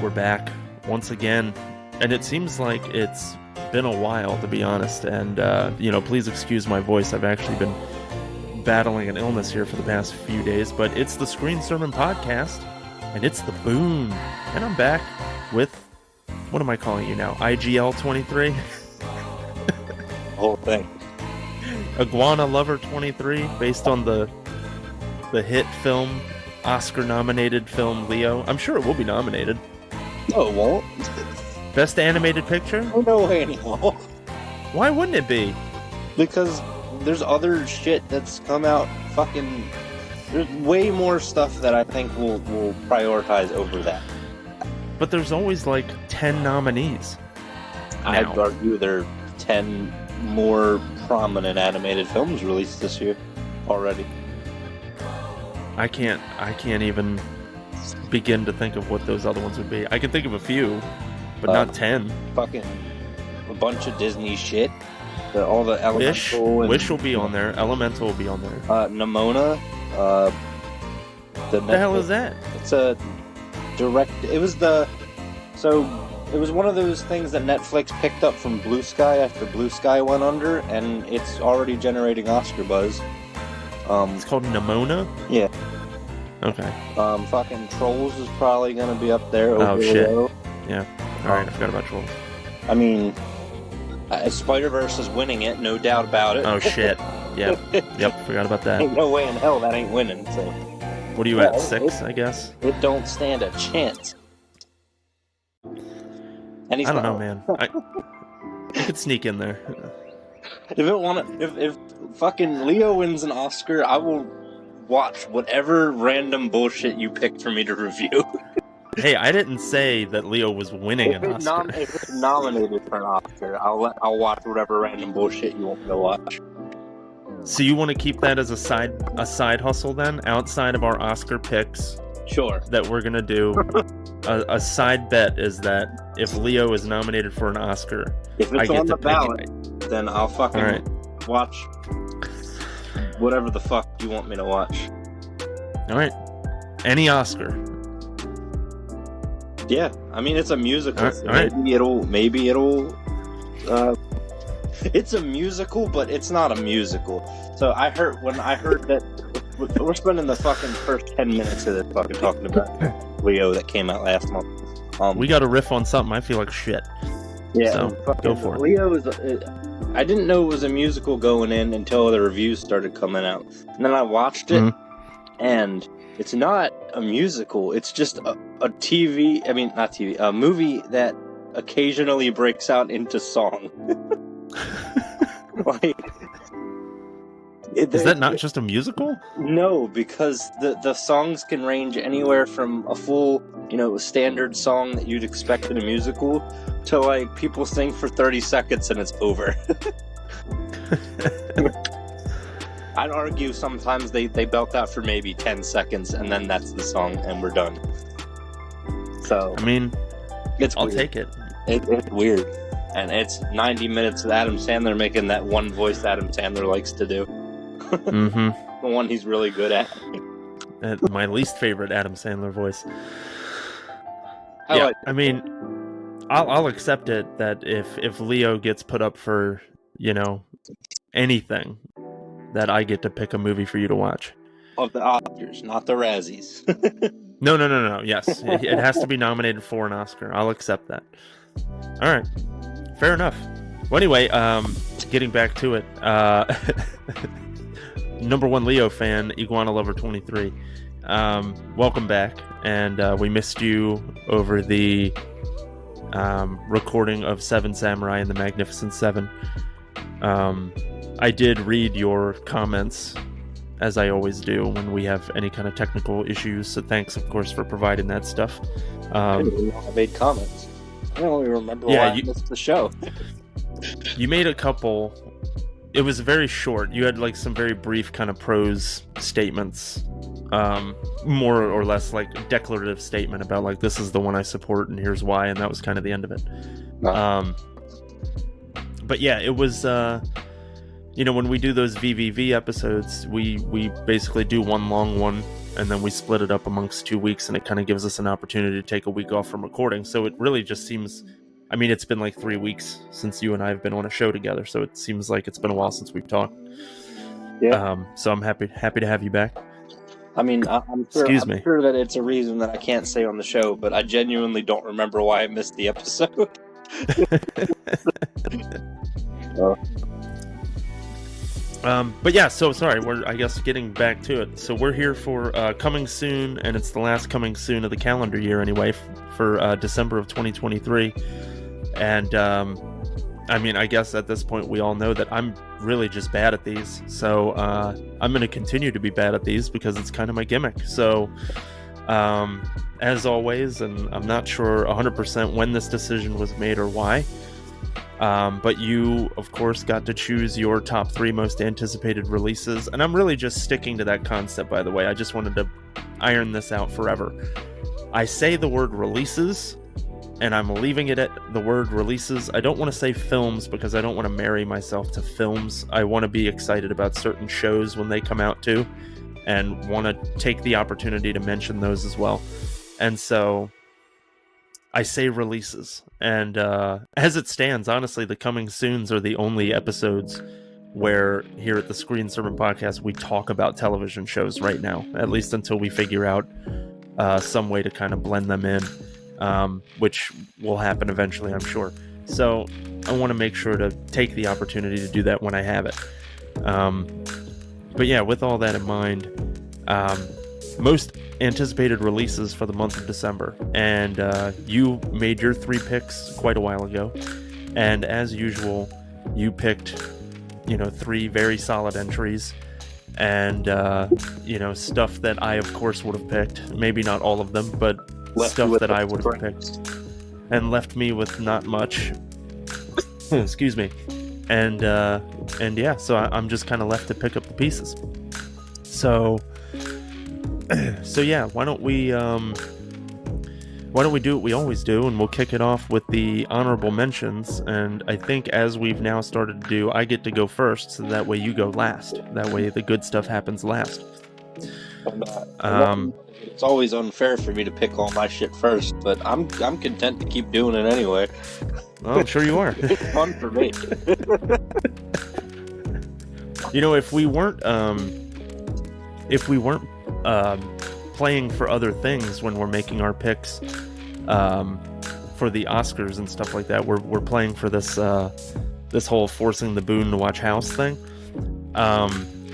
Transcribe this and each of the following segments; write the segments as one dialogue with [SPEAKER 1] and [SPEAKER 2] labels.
[SPEAKER 1] We're back once again, and it seems like it's been a while, to be honest, and please excuse my voice. I've actually been battling an illness here for the past few days, but it's the Screen Sermon Podcast, and it's the Boon, and I'm back with, what am I calling you now, IGL 23?
[SPEAKER 2] Whole thing.
[SPEAKER 1] Iguana Lover 23, based on the hit film, Oscar-nominated film Leo. I'm sure it will be nominated.
[SPEAKER 2] No, it won't.
[SPEAKER 1] Best animated picture?
[SPEAKER 2] Oh, no way, no.
[SPEAKER 1] Why wouldn't it be?
[SPEAKER 2] Because there's other shit that's come out fucking... There's way more stuff that I think will prioritize over that.
[SPEAKER 1] But there's always like 10 nominees.
[SPEAKER 2] I'd argue there are 10 more prominent animated films released this year already.
[SPEAKER 1] I can't even begin to think of what those other ones would be. I can think of a few, but not 10.
[SPEAKER 2] Fucking a bunch of Disney shit. All the Elemental.
[SPEAKER 1] Wish will be on there. Elemental will be on there.
[SPEAKER 2] Nimona.
[SPEAKER 1] What the hell is that?
[SPEAKER 2] It's a direct. It was one of those things that Netflix picked up from Blue Sky after Blue Sky went under, and it's already generating Oscar buzz.
[SPEAKER 1] It's called Nimona?
[SPEAKER 2] Yeah.
[SPEAKER 1] Okay.
[SPEAKER 2] Fucking Trolls is probably gonna be up there.
[SPEAKER 1] Oh shit. Yeah. Alright, I forgot about Trolls.
[SPEAKER 2] I mean, Spider-Verse is winning it, no doubt about it.
[SPEAKER 1] Oh shit. Yep, forgot about that.
[SPEAKER 2] Ain't no way in hell that ain't winning, so.
[SPEAKER 1] What are you at, 6, I guess?
[SPEAKER 2] It don't stand a chance. And
[SPEAKER 1] I don't know, man. I could sneak in there.
[SPEAKER 2] If fucking Leo wins an Oscar, I will watch whatever random bullshit you pick for me to review.
[SPEAKER 1] Hey, I didn't say that Leo was winning an Oscar.
[SPEAKER 2] If it's nominated for an Oscar, I'll watch whatever random bullshit you want me to watch.
[SPEAKER 1] So you want to keep that as a side hustle then, outside of our Oscar picks?
[SPEAKER 2] Sure.
[SPEAKER 1] That we're gonna do. A side bet is that if Leo is nominated for an Oscar,
[SPEAKER 2] if it's on the ballot, then I'll fucking watch whatever the fuck you want me to watch.
[SPEAKER 1] All right. Any Oscar.
[SPEAKER 2] Yeah, I mean it's a musical.
[SPEAKER 1] All right.
[SPEAKER 2] Maybe it'll. It's a musical, but it's not a musical. So when I heard that we're spending the fucking first 10 minutes of this fucking talking about Leo that came out last month. We
[SPEAKER 1] got to riff on something. I feel like shit.
[SPEAKER 2] Yeah,
[SPEAKER 1] so go for it.
[SPEAKER 2] Leo is. I didn't know it was a musical going in until the reviews started coming out, and then I watched it, and it's not a musical. It's just a TV. I mean, not TV. A movie that occasionally breaks out into song.
[SPEAKER 1] Is that not just a musical?
[SPEAKER 2] No, because the songs can range anywhere from a full, standard song that you'd expect in a musical to like people sing for 30 seconds and it's over. I'd argue sometimes they belt out for maybe 10 seconds and then that's the song and we're done. So
[SPEAKER 1] I mean, I'll
[SPEAKER 2] weird.
[SPEAKER 1] take it.
[SPEAKER 2] It's weird. And it's 90 minutes of Adam Sandler making that one voice Adam Sandler likes to do. The one he's really good at.
[SPEAKER 1] My least favorite Adam Sandler voice. I mean, I'll accept it that if Leo gets put up for, anything, that I get to pick a movie for you to watch.
[SPEAKER 2] Of the Oscars, not the Razzies.
[SPEAKER 1] No. Yes, it has to be nominated for an Oscar. I'll accept that. All right. Fair enough. Well, anyway, getting back to it, number one Leo fan, Iguana Lover 23, welcome back, and we missed you over the recording of Seven Samurai and the Magnificent Seven. I did read your comments, as I always do when we have any kind of technical issues, so thanks, of course, for providing that stuff.
[SPEAKER 2] I didn't even know I made comments. I don't even remember why I missed the show.
[SPEAKER 1] You made a couple. It was very short. You had like some very brief kind of prose statements, more or less like a declarative statement about like, this is the one I support and here's why, and that was kind of the end of it. But yeah, it was when we do those VVV episodes, we basically do one long one, and then we split it up amongst 2 weeks, and it kind of gives us an opportunity to take a week off from recording. So it really just seems, it's been like 3 weeks since you and I have been on a show together, so it seems like it's been a while since we've talked.
[SPEAKER 2] Yeah.
[SPEAKER 1] So I'm happy to have you back.
[SPEAKER 2] I'm sure that it's a reason that I can't say on the show, but I genuinely don't remember why I missed the episode.
[SPEAKER 1] But yeah, so sorry, we're, I guess, getting back to it. So we're here for Coming Soon, and it's the last Coming Soon of the calendar year anyway, for December of 2023. And I guess at this point we all know that I'm really just bad at these, so I'm going to continue to be bad at these because it's kind of my gimmick. So as always, and I'm not sure 100% when this decision was made or why, but you, of course, got to choose your top 3 most anticipated releases, and I'm really just sticking to that concept, by the way. I just wanted to iron this out forever. I say the word releases, and I'm leaving it at the word releases. I don't want to say films because I don't want to marry myself to films. I want to be excited about certain shows when they come out too, and want to take the opportunity to mention those as well. And so I say releases. And as it stands, honestly, the Coming Soons are the only episodes where here at the Screen Servant Podcast we talk about television shows right now, at least until we figure out some way to kind of blend them in. Which will happen eventually, I'm sure. So I want to make sure to take the opportunity to do that when I have it. But yeah, with all that in mind, most anticipated releases for the month of December. And you made your 3 picks quite a while ago. And as usual, you picked, 3 very solid entries. And, stuff that I, of course, would have picked. Maybe not all of them, but stuff that I would have picked, and left me with not much. Excuse me. And yeah, so I'm just kind of left to pick up the pieces. So yeah, why don't we do what we always do, and we'll kick it off with the honorable mentions. And I think, as we've now started to do, I get to go first, so that way you go last. That way the good stuff happens last.
[SPEAKER 2] It's always unfair for me to pick all my shit first, but I'm content to keep doing it anyway.
[SPEAKER 1] Well, I'm sure you are.
[SPEAKER 2] It's fun for me.
[SPEAKER 1] If we weren't playing for other things when we're making our picks for the Oscars and stuff like that, we're playing for this whole forcing the Boon to watch House thing.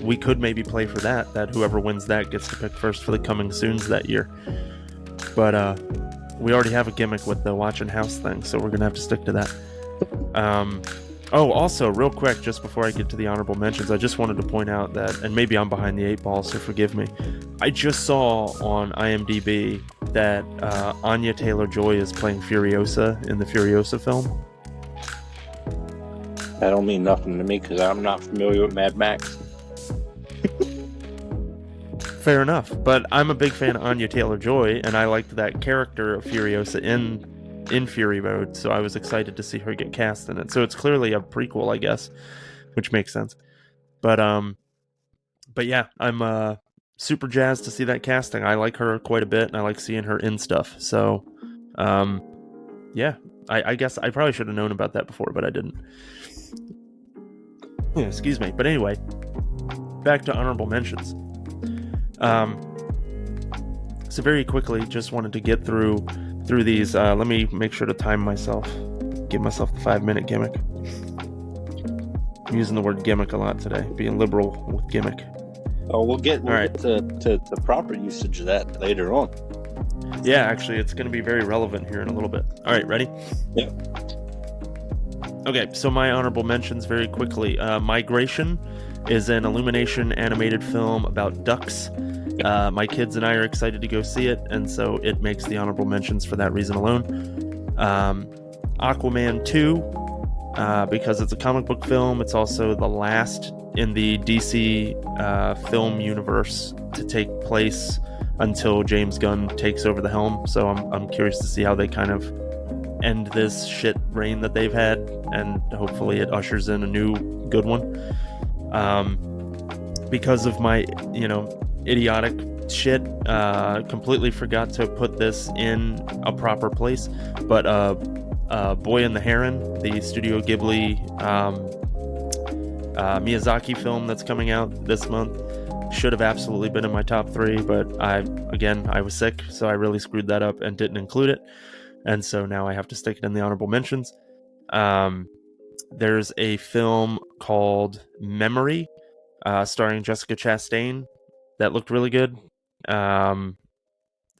[SPEAKER 1] We could maybe play for that whoever wins that gets to pick first for the Coming Soons that year. But we already have a gimmick with the watching House thing, so we're going to have to stick to that. Also, real quick, just before I get to the honorable mentions, I just wanted to point out that, and maybe I'm behind the 8 ball, so forgive me, I just saw on IMDb that Anya Taylor-Joy is playing Furiosa in the Furiosa film.
[SPEAKER 2] That don't mean nothing to me, because I'm not familiar with Mad Max.
[SPEAKER 1] Fair enough, but I'm a big fan of Anya Taylor-Joy, and I liked that character of Furiosa in Fury Road, so I was excited to see her get cast in it. So it's clearly a prequel, I guess, which makes sense. But yeah, I'm super jazzed to see that casting. I like her quite a bit, and I like seeing her in stuff. So yeah, I guess I probably should have known about that before, but I didn't. Excuse me. But anyway, back to honorable mentions. So very quickly, just wanted to get through these. Let me make sure to time myself. Give myself the 5-minute gimmick. I'm using the word gimmick a lot today, being liberal with gimmick.
[SPEAKER 2] Oh, we'll get to proper usage of that later on.
[SPEAKER 1] Yeah, actually, it's going to be very relevant here in a little bit. All right, ready?
[SPEAKER 2] Yeah.
[SPEAKER 1] Okay, so my honorable mentions very quickly. Migration is an Illumination animated film about ducks. My kids and I are excited to go see it, and so it makes the honorable mentions for that reason alone. Aquaman 2, because it's a comic book film. It's also the last in the DC film universe to take place until James Gunn takes over the helm. So I'm curious to see how they kind of end this shit reign that they've had, and hopefully it ushers in a new good one. Because of my, idiotic shit, completely forgot to put this in a proper place. But Boy and the Heron, the Studio Ghibli Miyazaki film that's coming out this month, should have absolutely been in my top 3, but I was sick, so I really screwed that up and didn't include it, and so now I have to stick it in the honorable mentions. There's a film called Memory, starring Jessica Chastain, that looked really good.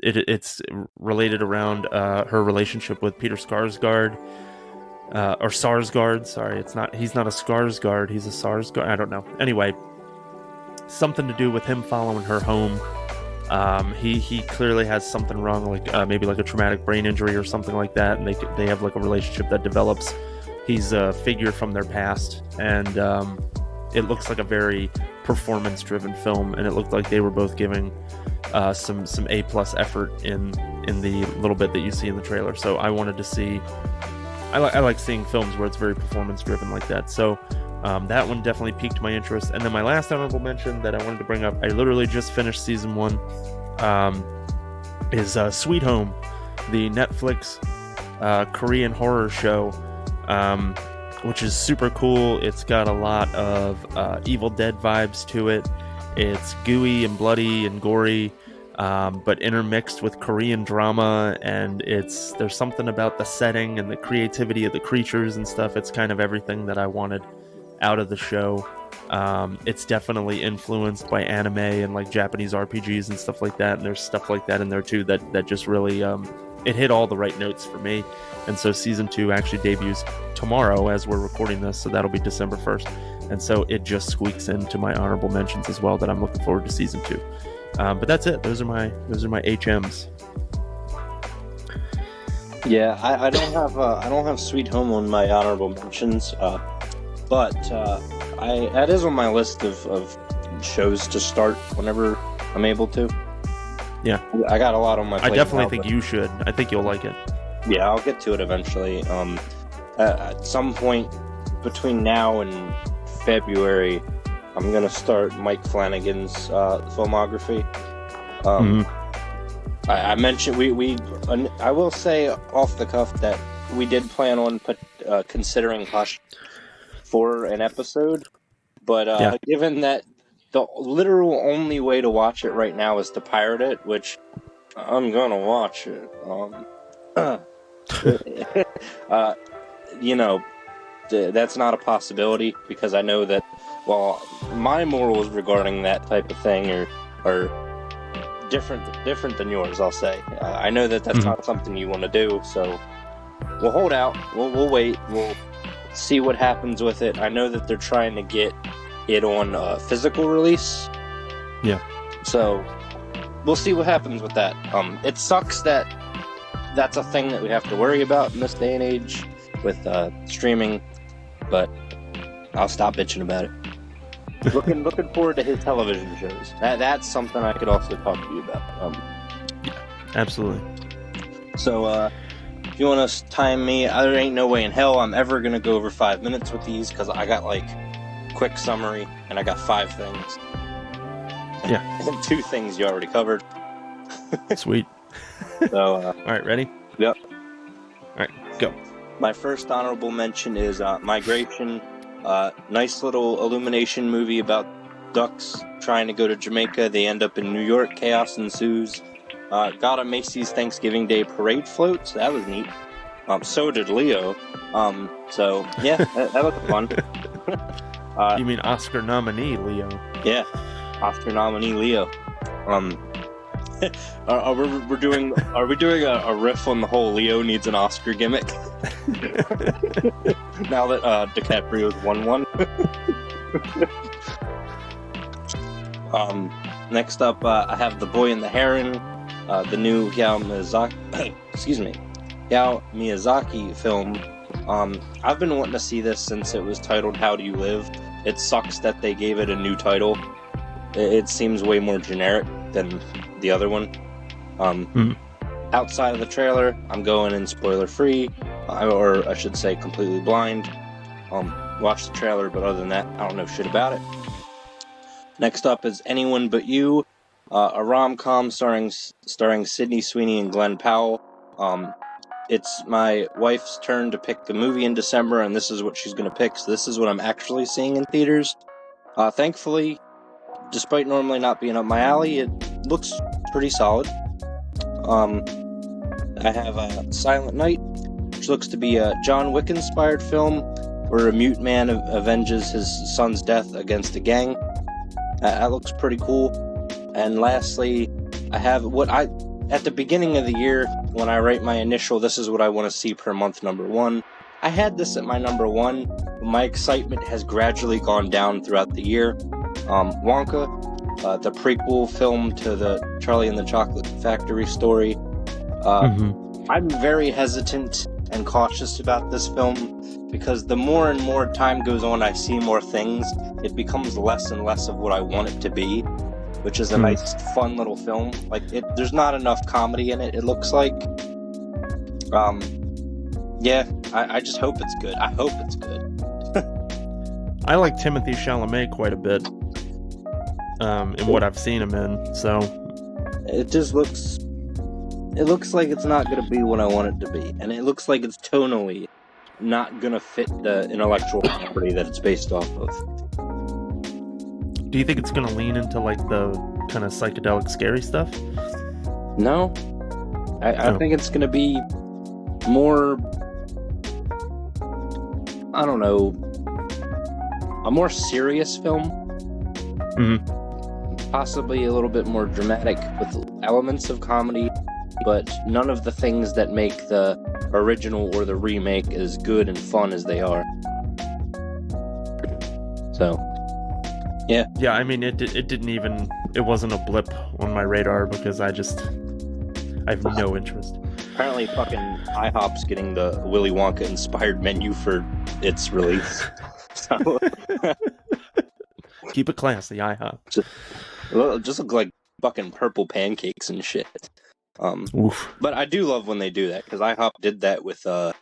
[SPEAKER 1] It's related around her relationship with Peter Skarsgård, or Sarsgaard. Sorry, he's not a Skarsgård, he's a Sarsgaard. I don't know. Anyway, something to do with him following her home. He clearly has something wrong, like maybe like a traumatic brain injury or something like that, and they have like a relationship that develops. He's a figure from their past, and it looks like a very performance-driven film, and it looked like they were both giving some A+ effort in the little bit that you see in the trailer. So I wanted to see. I like seeing films where it's very performance-driven like that. So that one definitely piqued my interest. And then my last honorable mention that I wanted to bring up, I literally just finished season 1, is Sweet Home, the Netflix Korean horror show, which is super cool. It's got a lot of Evil Dead vibes to it. It's gooey and bloody and gory, but intermixed with Korean drama, and there's something about the setting and the creativity of the creatures and stuff. It's kind of everything that I wanted out of the show. It's definitely influenced by anime and like Japanese RPGs and stuff like that, and there's stuff like that in there too that just really it hit all the right notes for me. And so season 2 actually debuts tomorrow as we're recording this, so that'll be December 1st, and so it just squeaks into my honorable mentions as well, that I'm looking forward to season 2. But that's it. Those are my HMs.
[SPEAKER 2] Yeah, I don't have Sweet Home on my honorable mentions, but that is on my list of shows to start whenever I'm able to.
[SPEAKER 1] Yeah,
[SPEAKER 2] I got a lot on my plate.
[SPEAKER 1] I definitely think you should. I think you'll like it.
[SPEAKER 2] Yeah, I'll get to it eventually. At some point between now and February, I'm gonna start Mike Flanagan's filmography. I mentioned I will say off the cuff that we did plan on considering Hush for an episode, but given that the literal only way to watch it right now is to pirate it, which I'm gonna watch it. That's not a possibility, because I know that, well, my morals regarding that type of thing are different than yours, I'll say. I know that that's not something you want to do, so we'll hold out. We'll wait. We'll see what happens with it. I know that they're trying to get it on physical release.
[SPEAKER 1] Yeah.
[SPEAKER 2] So we'll see what happens with that. It sucks that that's a thing that we have to worry about in this day and age with streaming, but I'll stop bitching about it. Looking forward to his television shows. That's something I could also talk to you about.
[SPEAKER 1] Absolutely.
[SPEAKER 2] So, if you want to time me, there ain't no way in hell I'm ever going to go over 5 minutes with these, because I got, quick summary, and I got 5 things.
[SPEAKER 1] Yeah.
[SPEAKER 2] And 2 things you already covered.
[SPEAKER 1] Sweet.
[SPEAKER 2] So,
[SPEAKER 1] all right, ready?
[SPEAKER 2] Yep.
[SPEAKER 1] All right, go.
[SPEAKER 2] My first honorable mention is Migration. Nice little Illumination movie about ducks trying to go to Jamaica. They end up in New York. Chaos ensues. Got a Macy's Thanksgiving Day parade float, so that was neat. So did Leo. So yeah, that looked fun.
[SPEAKER 1] You mean Oscar nominee Leo?
[SPEAKER 2] Yeah, Oscar nominee Leo. Are we doing a riff on the whole Leo needs an Oscar gimmick? Now that DiCaprio's won one. Next up, I have The Boy and the Heron, the new Hayao Miyazaki film. I've been wanting to see this since it was titled How Do You Live? It sucks that they gave it a new title. It seems way more generic than the other one. Outside of the trailer, I'm going in spoiler free, or I should say completely blind. watched the trailer, but other than that, I don't know shit about it. Next up is Anyone But You, a rom-com starring Sydney Sweeney and Glenn Powell. It's my wife's turn to pick a movie in December, and this is what she's going to pick, so this is what I'm actually seeing in theaters. Thankfully, despite normally not being up my alley, it looks pretty solid. I have Silent Night, which looks to be a John Wick-inspired film where a mute man avenges his son's death against a gang. That looks pretty cool. And lastly, I have at the beginning of the year, when I write my initial, this is what I want to see per month number 1, I had this at my number 1, but my excitement has gradually gone down throughout the year. Wonka, the prequel film to the Charlie and the Chocolate Factory story. I'm very hesitant and cautious about this film because the more and more time goes on, I see more things. It becomes less and less of what I want it to be, which is a nice, fun little film. There's not enough comedy in it, it looks like. I just hope it's good. I hope it's good.
[SPEAKER 1] I like Timothée Chalamet quite a bit, in what I've seen him in, so...
[SPEAKER 2] It just looks... It looks like it's not going to be what I want it to be, and it looks like it's tonally not going to fit the intellectual property that it's based off of.
[SPEAKER 1] Do you think it's going to lean into, the kind of psychedelic, scary stuff?
[SPEAKER 2] No. I think it's going to be more... I don't know... a more serious film. Possibly a little bit more dramatic with elements of comedy, but none of the things that make the original or the remake as good and fun as they are. So, yeah.
[SPEAKER 1] Yeah, I mean, it didn't even... It wasn't a blip on my radar because I have no interest.
[SPEAKER 2] Apparently fucking IHOP's getting the Willy Wonka-inspired menu for its release. So...
[SPEAKER 1] Keep it classy, IHOP.
[SPEAKER 2] Just look like fucking purple pancakes and shit. But I do love when they do that, because IHOP did that with The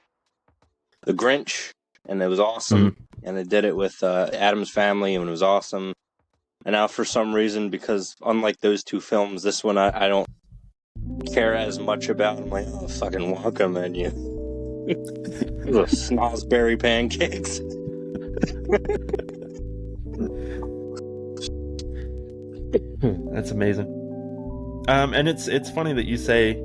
[SPEAKER 2] Grinch, and it was awesome. And they did it with Addams Family, and it was awesome. And now for some reason, because unlike those two films, this one I don't care as much about. I'm like, oh, fucking Wonka menu. The snozberry pancakes.
[SPEAKER 1] That's amazing. And it's funny that you say,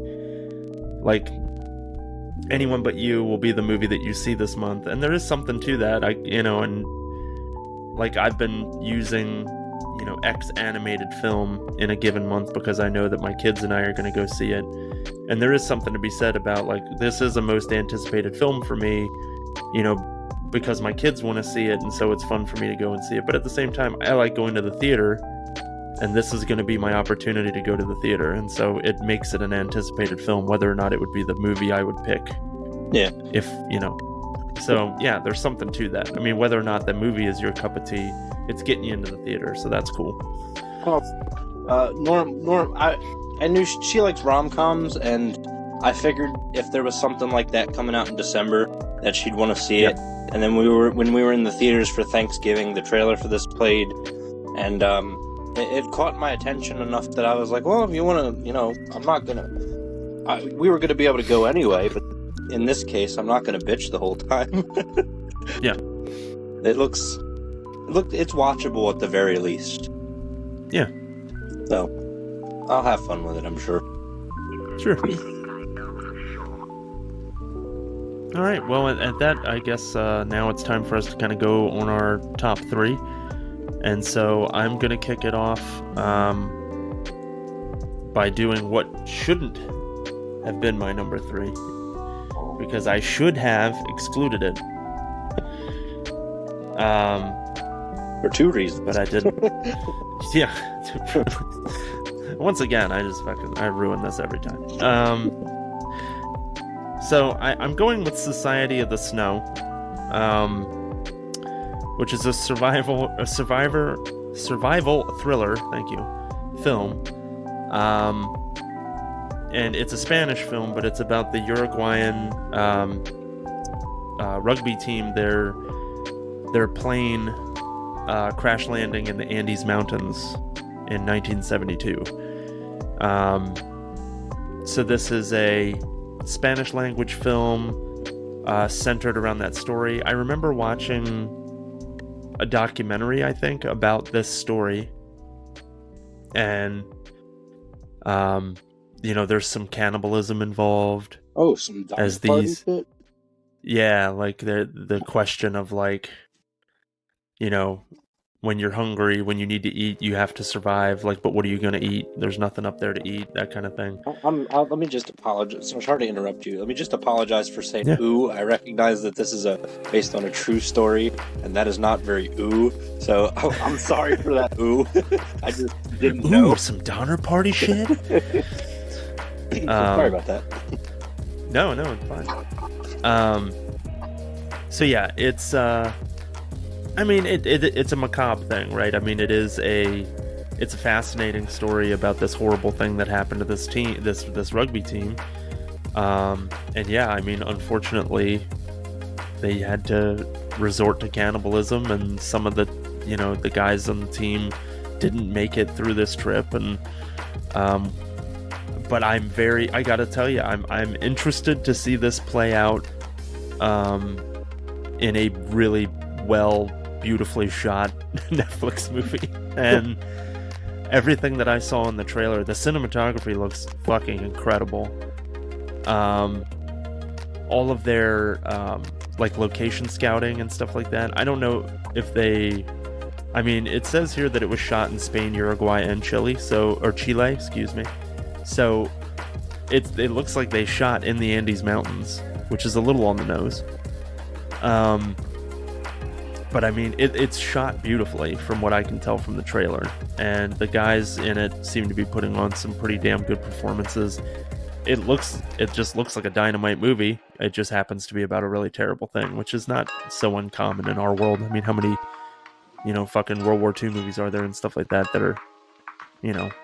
[SPEAKER 1] Anyone But You will be the movie that you see this month, and there is something to that. I've been using, X animated film in a given month because I know that my kids and I are going to go see it, and there is something to be said about this is a most anticipated film for me, because my kids want to see it, and so it's fun for me to go and see it. But at the same time, I like going to the theater. And this is going to be my opportunity to go to the theater. And so it makes it an anticipated film, whether or not it would be the movie I would pick.
[SPEAKER 2] Yeah.
[SPEAKER 1] So, yeah, there's something to that. I mean, whether or not the movie is your cup of tea, it's getting you into the theater. So that's cool.
[SPEAKER 2] Well, Norm, I knew she likes rom-coms, and I figured if there was something like that coming out in December, that she'd want to see it. And then when we were in the theaters for Thanksgiving, the trailer for this played, and, it caught my attention enough that I was like, well, if you want to, I'm not going to... We were going to be able to go anyway, but in this case, I'm not going to bitch the whole time.
[SPEAKER 1] Yeah.
[SPEAKER 2] It's watchable at the very least.
[SPEAKER 1] Yeah.
[SPEAKER 2] So, I'll have fun with it, I'm sure.
[SPEAKER 1] Sure. All right, well, at that, I guess now it's time for us to kind of go on our top 3. And so I'm going to kick it off by doing what shouldn't have been my number 3, because I should have excluded it.
[SPEAKER 2] For 2 reasons.
[SPEAKER 1] But I didn't. Yeah. Once again, I ruin this every time. So I'm going with Society of the Snow. Which is a survival thriller, thank you, film. And it's a Spanish film, but it's about the Uruguayan rugby team. They're their plane crash landing in the Andes Mountains in 1972. So this is a Spanish language film centered around that story. I remember watching a documentary, I think, about this story. And, there's some cannibalism involved.
[SPEAKER 2] Oh, some dog party shit?
[SPEAKER 1] Yeah, like the question of, like, when you're hungry, when you need to eat, you have to survive. Like, but what are you going to eat? There's nothing up there to eat, that kind of thing.
[SPEAKER 2] Let me just apologize. I'm sorry to interrupt you. Let me just apologize for saying ooh. I recognize that this is based on a true story, and that is not very ooh. So I'm sorry for that ooh. I just didn't know.
[SPEAKER 1] Some Donner Party shit?
[SPEAKER 2] Sorry about that.
[SPEAKER 1] No, it's fine. So yeah, it's it's a macabre thing, right? I mean, it's a fascinating story about this horrible thing that happened to this team, this rugby team. And yeah, I mean, unfortunately, they had to resort to cannibalism, and some of the guys on the team didn't make it through this trip. And but I gotta tell you, I'm interested to see this play out in a really beautifully shot Netflix movie. And everything that I saw in the trailer, the cinematography looks fucking incredible. All of their location scouting and stuff like that, I don't know if it says here that it was shot in Spain, Uruguay, and Chile, excuse me. So it looks like they shot in the Andes Mountains, which is a little on the nose. But I mean, it's shot beautifully from what I can tell from the trailer, and the guys in it seem to be putting on some pretty damn good performances. It just looks like a dynamite movie. It just happens to be about a really terrible thing, which is not so uncommon in our world. I mean, how many, fucking World War II movies are there and stuff like that are,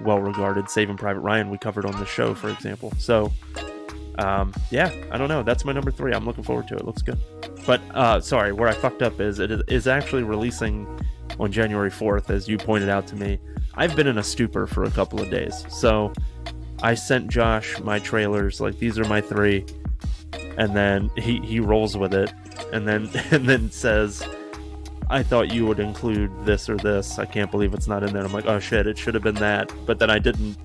[SPEAKER 1] well regarded? Saving Private Ryan we covered on the show, for example. So, yeah, I don't know. That's my number 3. I'm looking forward to it. It looks good. But, sorry, where I fucked up is it is actually releasing on January 4th, as you pointed out to me. I've been in a stupor for a couple of days. So I sent Josh my trailers, like, these are my 3. And then he rolls with it. And then says, I thought you would include this or this. I can't believe it's not in there. I'm like, oh shit, it should have been that. But then I didn't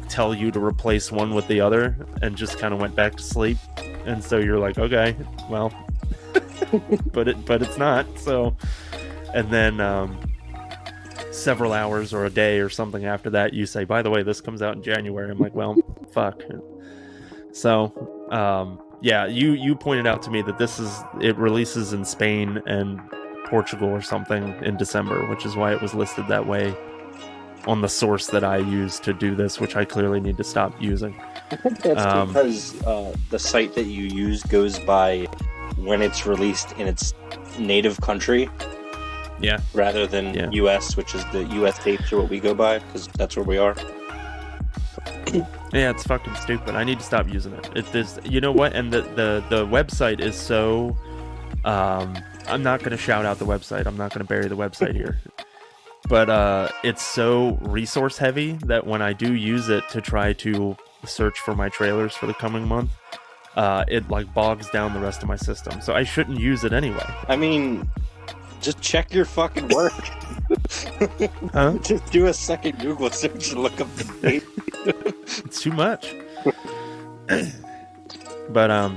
[SPEAKER 1] tell you to replace one with the other, and just kind of went back to sleep. And so you're like, okay, well, but it's not. So, and then several hours or a day or something after that, you say, by the way, this comes out in January. I'm like, well, fuck. So, yeah, you pointed out to me that it releases in Spain and Portugal or something in December, which is why it was listed that way on the source that I use to do this, which I clearly need to stop using.
[SPEAKER 2] I think that's because the site that you use goes by when it's released in its native country.
[SPEAKER 1] Yeah.
[SPEAKER 2] Rather than US, which is the US dates are what we go by, because that's where we are.
[SPEAKER 1] Yeah, it's fucking stupid. I need to stop using it. You know what? And the website is so... I'm not going to shout out the website. I'm not going to bury the website here. But it's so resource heavy that when I do use it to try to search for my trailers for the coming month, it bogs down the rest of my system. So I shouldn't use it anyway.
[SPEAKER 2] I mean, just check your fucking work.
[SPEAKER 1] Huh?
[SPEAKER 2] Just do a second Google search and look up the date.
[SPEAKER 1] It's too much. But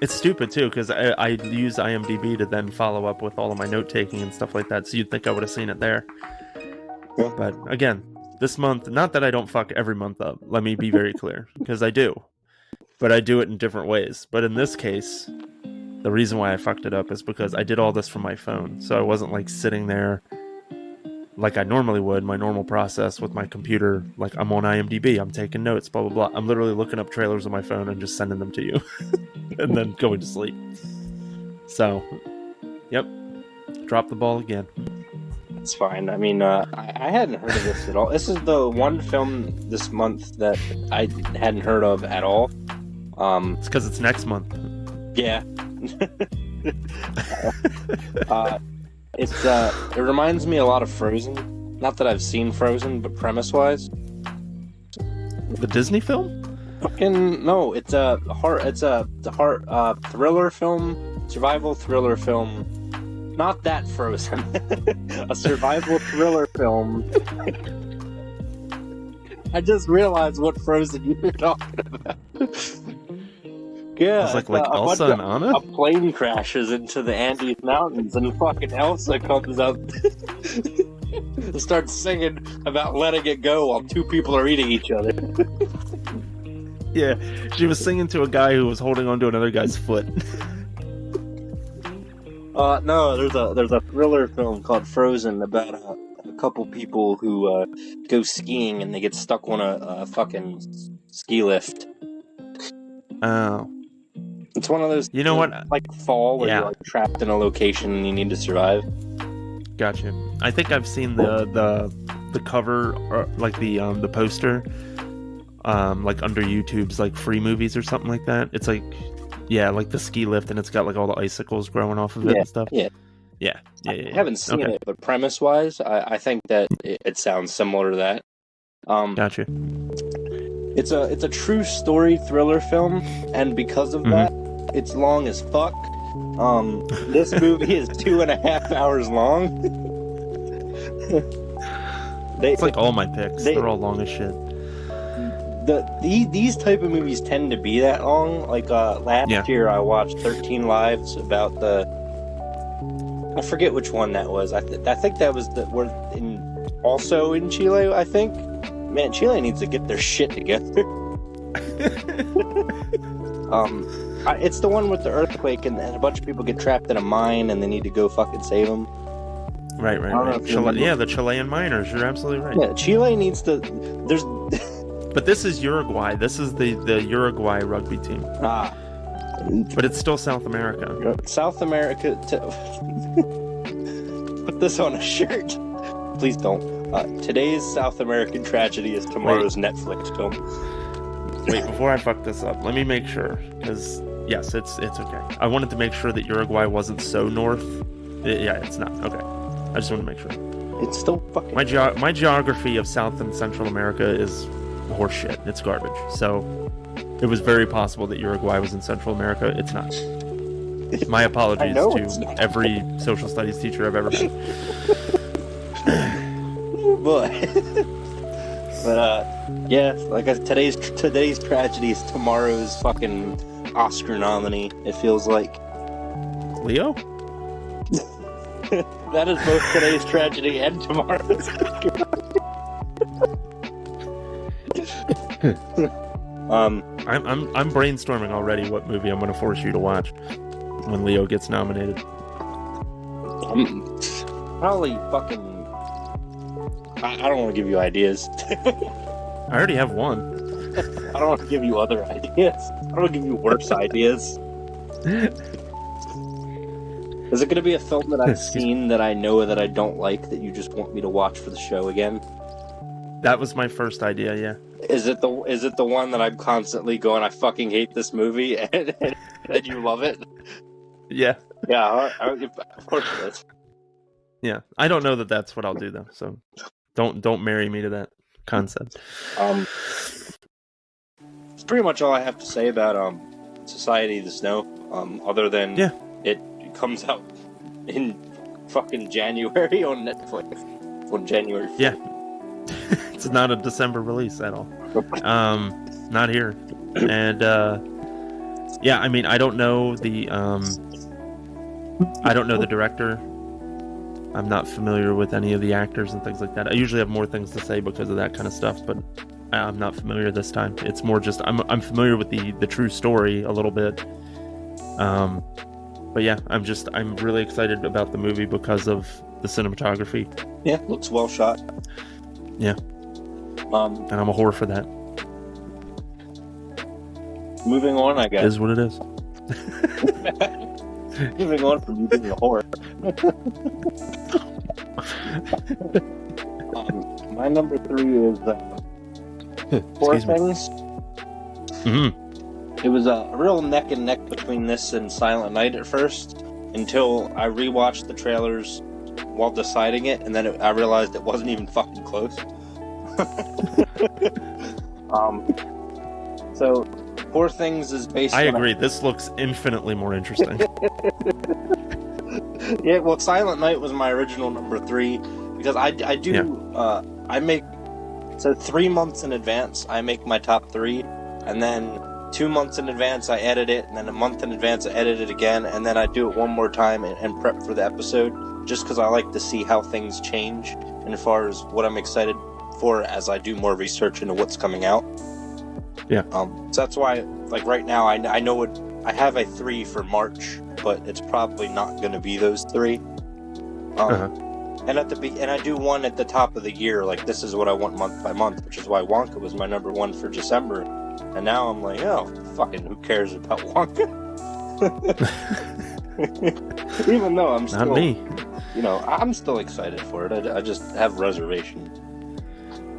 [SPEAKER 1] it's stupid too, because I use IMDb to then follow up with all of my note taking and stuff like that, so you'd think I would have seen it there. Yeah. But again, this month, not that I don't fuck every month up, let me be very clear, because I do, but I do it in different ways. But in this case, the reason why I fucked it up is because I did all this from my phone, so I wasn't sitting there like I normally would, my normal process with my computer, I'm on IMDb, I'm taking notes, blah blah blah. I'm literally looking up trailers on my phone and just sending them to you and then going to sleep. So, yep, drop the ball again.
[SPEAKER 2] It's fine. I mean, I hadn't heard of this at all. This is the one film this month that I hadn't heard of at all.
[SPEAKER 1] It's because it's next month.
[SPEAKER 2] Yeah. It reminds me a lot of Frozen. Not that I've seen Frozen, but premise-wise,
[SPEAKER 1] The Disney film?
[SPEAKER 2] fucking no. It's a thriller film, survival thriller film. Not that Frozen. A survival thriller film. I just realized what Frozen you were talking about. Yeah,
[SPEAKER 1] It's like Elsa and Anna?
[SPEAKER 2] A plane crashes into the Andes Mountains and fucking Elsa comes up and starts singing about letting it go while two people are eating each other.
[SPEAKER 1] Yeah, she was singing to a guy who was holding onto another guy's foot.
[SPEAKER 2] No, there's a thriller film called Frozen about a couple people who go skiing and they get stuck on a fucking ski lift.
[SPEAKER 1] Oh.
[SPEAKER 2] It's one of those,
[SPEAKER 1] You know what?
[SPEAKER 2] like fall where
[SPEAKER 1] Yeah.
[SPEAKER 2] you're like trapped in a location and you need to survive.
[SPEAKER 1] Gotcha. I think I've seen the cover, or like the poster, like under YouTube's like free movies or something like that. It's like, yeah, like the ski lift, and it's got like all the icicles growing off of it and stuff.
[SPEAKER 2] Yeah. I haven't seen it, but premise-wise, I think that it sounds similar to that.
[SPEAKER 1] Gotcha.
[SPEAKER 2] It's a true story thriller film, and because of that, it's long as fuck. This movie is 2.5 hours long.
[SPEAKER 1] It's like all my picks. They're all long as shit.
[SPEAKER 2] These type of movies tend to be that long. Like last year, I watched 13 Lives about I forget which one that was. I think that was also in Chile. I think. Man, Chile needs to get their shit together. It's the one with the earthquake and a bunch of people get trapped in a mine and they need to go fucking save them.
[SPEAKER 1] Right. Yeah, the Chilean miners. You're absolutely right.
[SPEAKER 2] Yeah, Chile needs to. There's.
[SPEAKER 1] But this is Uruguay. This is the Uruguay rugby team. But it's still South America.
[SPEAKER 2] South America. Put this on a shirt. Please don't. Today's South American tragedy is tomorrow's Netflix film.
[SPEAKER 1] Wait, before I fuck this up, let me make sure, because yes, it's okay. I wanted to make sure that Uruguay wasn't so north. Yeah, it's not. Okay, I just want to make sure.
[SPEAKER 2] It's still fucking.
[SPEAKER 1] My geography of South and Central America is horseshit. It's garbage. So it was very possible that Uruguay was in Central America. It's not. My apologies to every social studies teacher I've ever had.
[SPEAKER 2] But yeah, like today's tragedy is tomorrow's fucking Oscar nominee. It feels like
[SPEAKER 1] Leo.
[SPEAKER 2] That is both today's tragedy and tomorrow's Oscar.
[SPEAKER 1] I'm brainstorming already what movie I'm going to force you to watch when Leo gets nominated.
[SPEAKER 2] Probably fucking. I don't want to give you ideas.
[SPEAKER 1] I already have one.
[SPEAKER 2] I don't want to give you other ideas. I don't want to give you worse ideas. Is it going to be a film that I've seen that I know that I don't like that you just want me to watch for the show again?
[SPEAKER 1] That was my first idea. Yeah.
[SPEAKER 2] Is it the one that I'm constantly going, I fucking hate this movie, and you love it?
[SPEAKER 1] Yeah.
[SPEAKER 2] Yeah. Of course it is.
[SPEAKER 1] Yeah. I don't know that that's what I'll do though. So don't marry me to that concept.
[SPEAKER 2] It's pretty much all I have to say about Society of the Snow. Other than it comes out in fucking January on Netflix on January 5th.
[SPEAKER 1] Yeah. It's not a December release at all. Not here. And yeah, I mean, I don't know the director. I'm not familiar with any of the actors and things like that. I usually have more things to say because of that kind of stuff, but I'm not familiar this time. It's more just I'm familiar with the true story a little bit. But yeah, I'm really excited about the movie because of the cinematography.
[SPEAKER 2] Yeah, looks well shot.
[SPEAKER 1] Yeah. And I'm a whore for that.
[SPEAKER 2] Moving on, I guess.
[SPEAKER 1] It is what it is.
[SPEAKER 2] Moving on from you being a whore. My number 3 is Poor Things.
[SPEAKER 1] Mm-hmm.
[SPEAKER 2] It was a real neck and neck between this and Silent Night at first, until I rewatched the trailers while deciding it, and then I realized it wasn't even fucking close. So Poor Things is based
[SPEAKER 1] I
[SPEAKER 2] on...
[SPEAKER 1] agree. This looks infinitely more interesting.
[SPEAKER 2] Yeah, well, Silent Night was my original number 3, because I do, I make, so 3 months in advance, I make my top 3, and then 2 months in advance, I edit it, and then a month in advance, I edit it again, and then I do it one more time and prep for the episode, just because I like to see how things change, and as far as what I'm excited for as I do more research into what's coming out.
[SPEAKER 1] Yeah.
[SPEAKER 2] So that's why, like, right now, I know what, I have a 3 for March, but it's probably not going to be those 3. And and I do one at the top of the year, like, this is what I want month by month, which is why Wonka was my number 1 for December. And now I'm like, oh, fucking who cares about Wonka? Even though I'm still,
[SPEAKER 1] not me.
[SPEAKER 2] You know, I'm still excited for it. I just have reservations.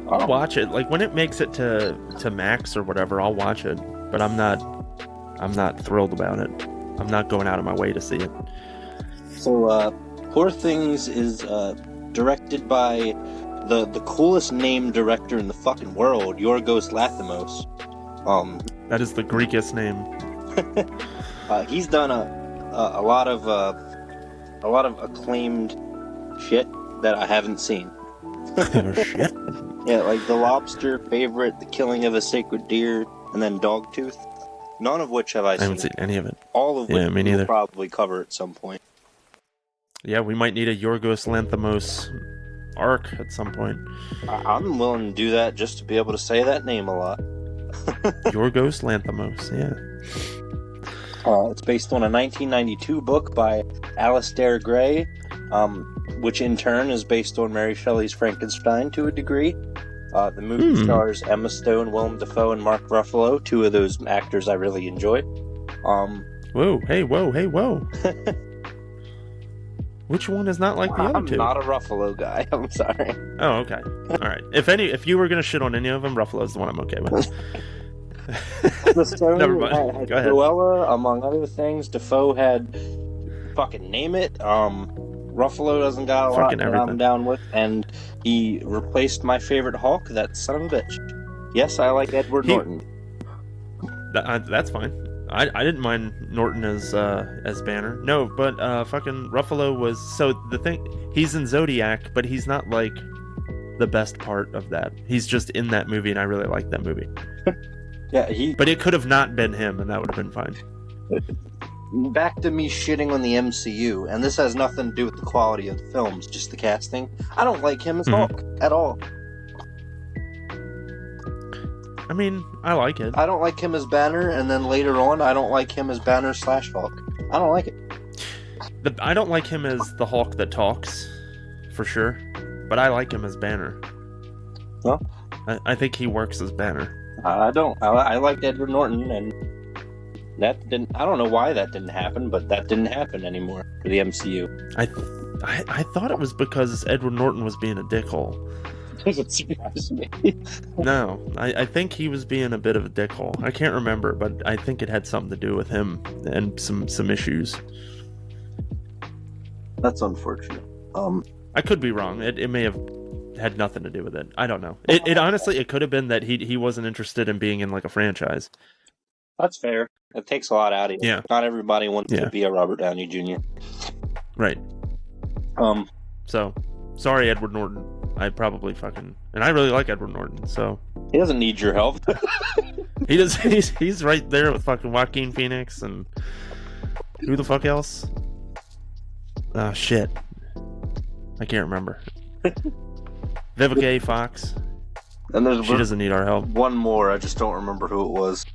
[SPEAKER 1] I'll watch it. Like, when it makes it to Max or whatever, I'll watch it. But I'm not thrilled about it. I'm not going out of my way to see it.
[SPEAKER 2] So, Poor Things is directed by the coolest named director in the fucking world, Yorgos Lanthimos.
[SPEAKER 1] That is the Greekest name.
[SPEAKER 2] He's done a lot of acclaimed shit that I haven't seen.
[SPEAKER 1] Shit.
[SPEAKER 2] Yeah, like The Lobster, Favorite, The Killing of a Sacred Deer, and then Dogtooth. None of which have I seen.
[SPEAKER 1] I haven't seen any of it.
[SPEAKER 2] All of which
[SPEAKER 1] me neither.
[SPEAKER 2] we'll probably cover at some point.
[SPEAKER 1] Yeah, we might need a Yorgos Lanthimos arc at some point.
[SPEAKER 2] I'm willing to do that just to be able to say that name a lot.
[SPEAKER 1] Yorgos Lanthimos, yeah.
[SPEAKER 2] It's based on a 1992 book by Alistair Gray, which in turn is based on Mary Shelley's Frankenstein to a degree. The movie stars Emma Stone, Willem Dafoe, and Mark Ruffalo, 2 of those actors I really enjoy.
[SPEAKER 1] Whoa. Which one is not like the other 2?
[SPEAKER 2] I'm not a Ruffalo guy. I'm sorry.
[SPEAKER 1] Oh, okay. All right. If you were gonna shit on any of them, Ruffalo's the one I'm okay with.
[SPEAKER 2] The Stone
[SPEAKER 1] Never mind.
[SPEAKER 2] had
[SPEAKER 1] Go ahead.
[SPEAKER 2] Cruella, among other things. Dafoe had fucking name it. Ruffalo doesn't got a lot that I'm down with, and he replaced my favorite Hulk, that son of a bitch. Yes, I like Edward Norton.
[SPEAKER 1] That's fine. I didn't mind Norton as Banner. No, but fucking Ruffalo was... So the thing... He's in Zodiac, but he's not, like, the best part of that. He's just in that movie, and I really like that movie.
[SPEAKER 2] Yeah,
[SPEAKER 1] But it could have not been him, and that would have been fine.
[SPEAKER 2] Back to me shitting on the MCU, and this has nothing to do with the quality of the films, just the casting. I don't like him as Hulk at all.
[SPEAKER 1] I mean, I like it.
[SPEAKER 2] I don't like him as Banner, and then later on, I don't like him as Banner / Hulk. I don't like it.
[SPEAKER 1] I don't like him as the Hulk that talks, for sure. But I like him as Banner.
[SPEAKER 2] Well,
[SPEAKER 1] I think he works as Banner.
[SPEAKER 2] I don't. I liked Edward Norton, and that didn't. I don't know why that didn't happen, but that didn't happen anymore for the MCU.
[SPEAKER 1] I thought it was because Edward Norton was being a dickhole.
[SPEAKER 2] Doesn't surprise me.
[SPEAKER 1] No, I think he was being a bit of a dickhole. I can't remember, but I think it had something to do with him and some issues.
[SPEAKER 2] That's unfortunate.
[SPEAKER 1] I could be wrong. It may have had nothing to do with it. I don't know. It honestly, it could have been that he wasn't interested in being in like a franchise.
[SPEAKER 2] That's fair. It takes a lot out of you.
[SPEAKER 1] Yeah.
[SPEAKER 2] Not everybody wants to be a Robert Downey Jr.
[SPEAKER 1] Right. So, sorry, Edward Norton. I probably fucking... And I really like Edward Norton, so...
[SPEAKER 2] He doesn't need your help.
[SPEAKER 1] He does. He's right there with fucking Joaquin Phoenix and... Who the fuck else? Oh, shit. I can't remember. Vivica A. Fox.
[SPEAKER 2] And
[SPEAKER 1] she doesn't need our help.
[SPEAKER 2] One more, I just don't remember who it was.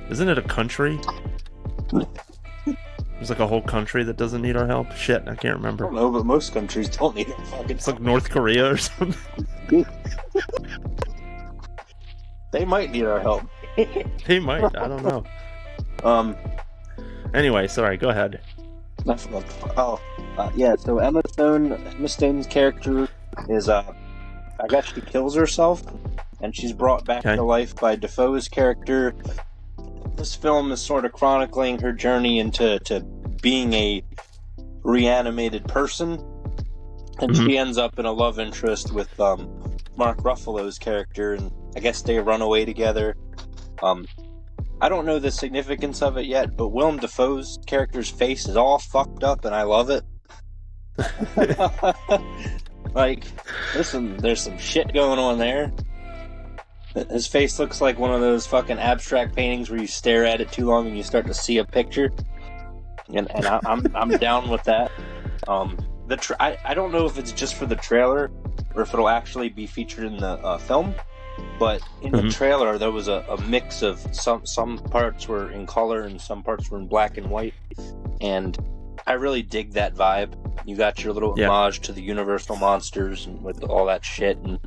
[SPEAKER 1] Isn't it a country? There's like a whole country that doesn't need our help. Shit, I can't remember.
[SPEAKER 2] I don't know, but most countries don't need our fucking
[SPEAKER 1] It's like North Korea or something.
[SPEAKER 2] They might need our help.
[SPEAKER 1] They might. I don't know. Anyway, sorry. Go ahead.
[SPEAKER 2] Yeah. So Emma Stone's character is I guess she kills herself, and she's brought back to life by Dafoe's character. This film is sort of chronicling her journey into being a reanimated person, and she ends up in a love interest with Mark Ruffalo's character, and I guess they run away together. I don't know the significance of it yet, but Willem Dafoe's character's face is all fucked up, and I love it. Like, listen, there's some shit going on there. His face looks like one of those fucking abstract paintings where you stare at it too long and you start to see a picture. And I'm down with that. I don't know if it's just for the trailer or if it'll actually be featured in the film. But in the trailer, there was a mix of some parts were in color and some parts were in black and white, and I really dig that vibe. You got your little homage to the Universal monsters and with all that shit, and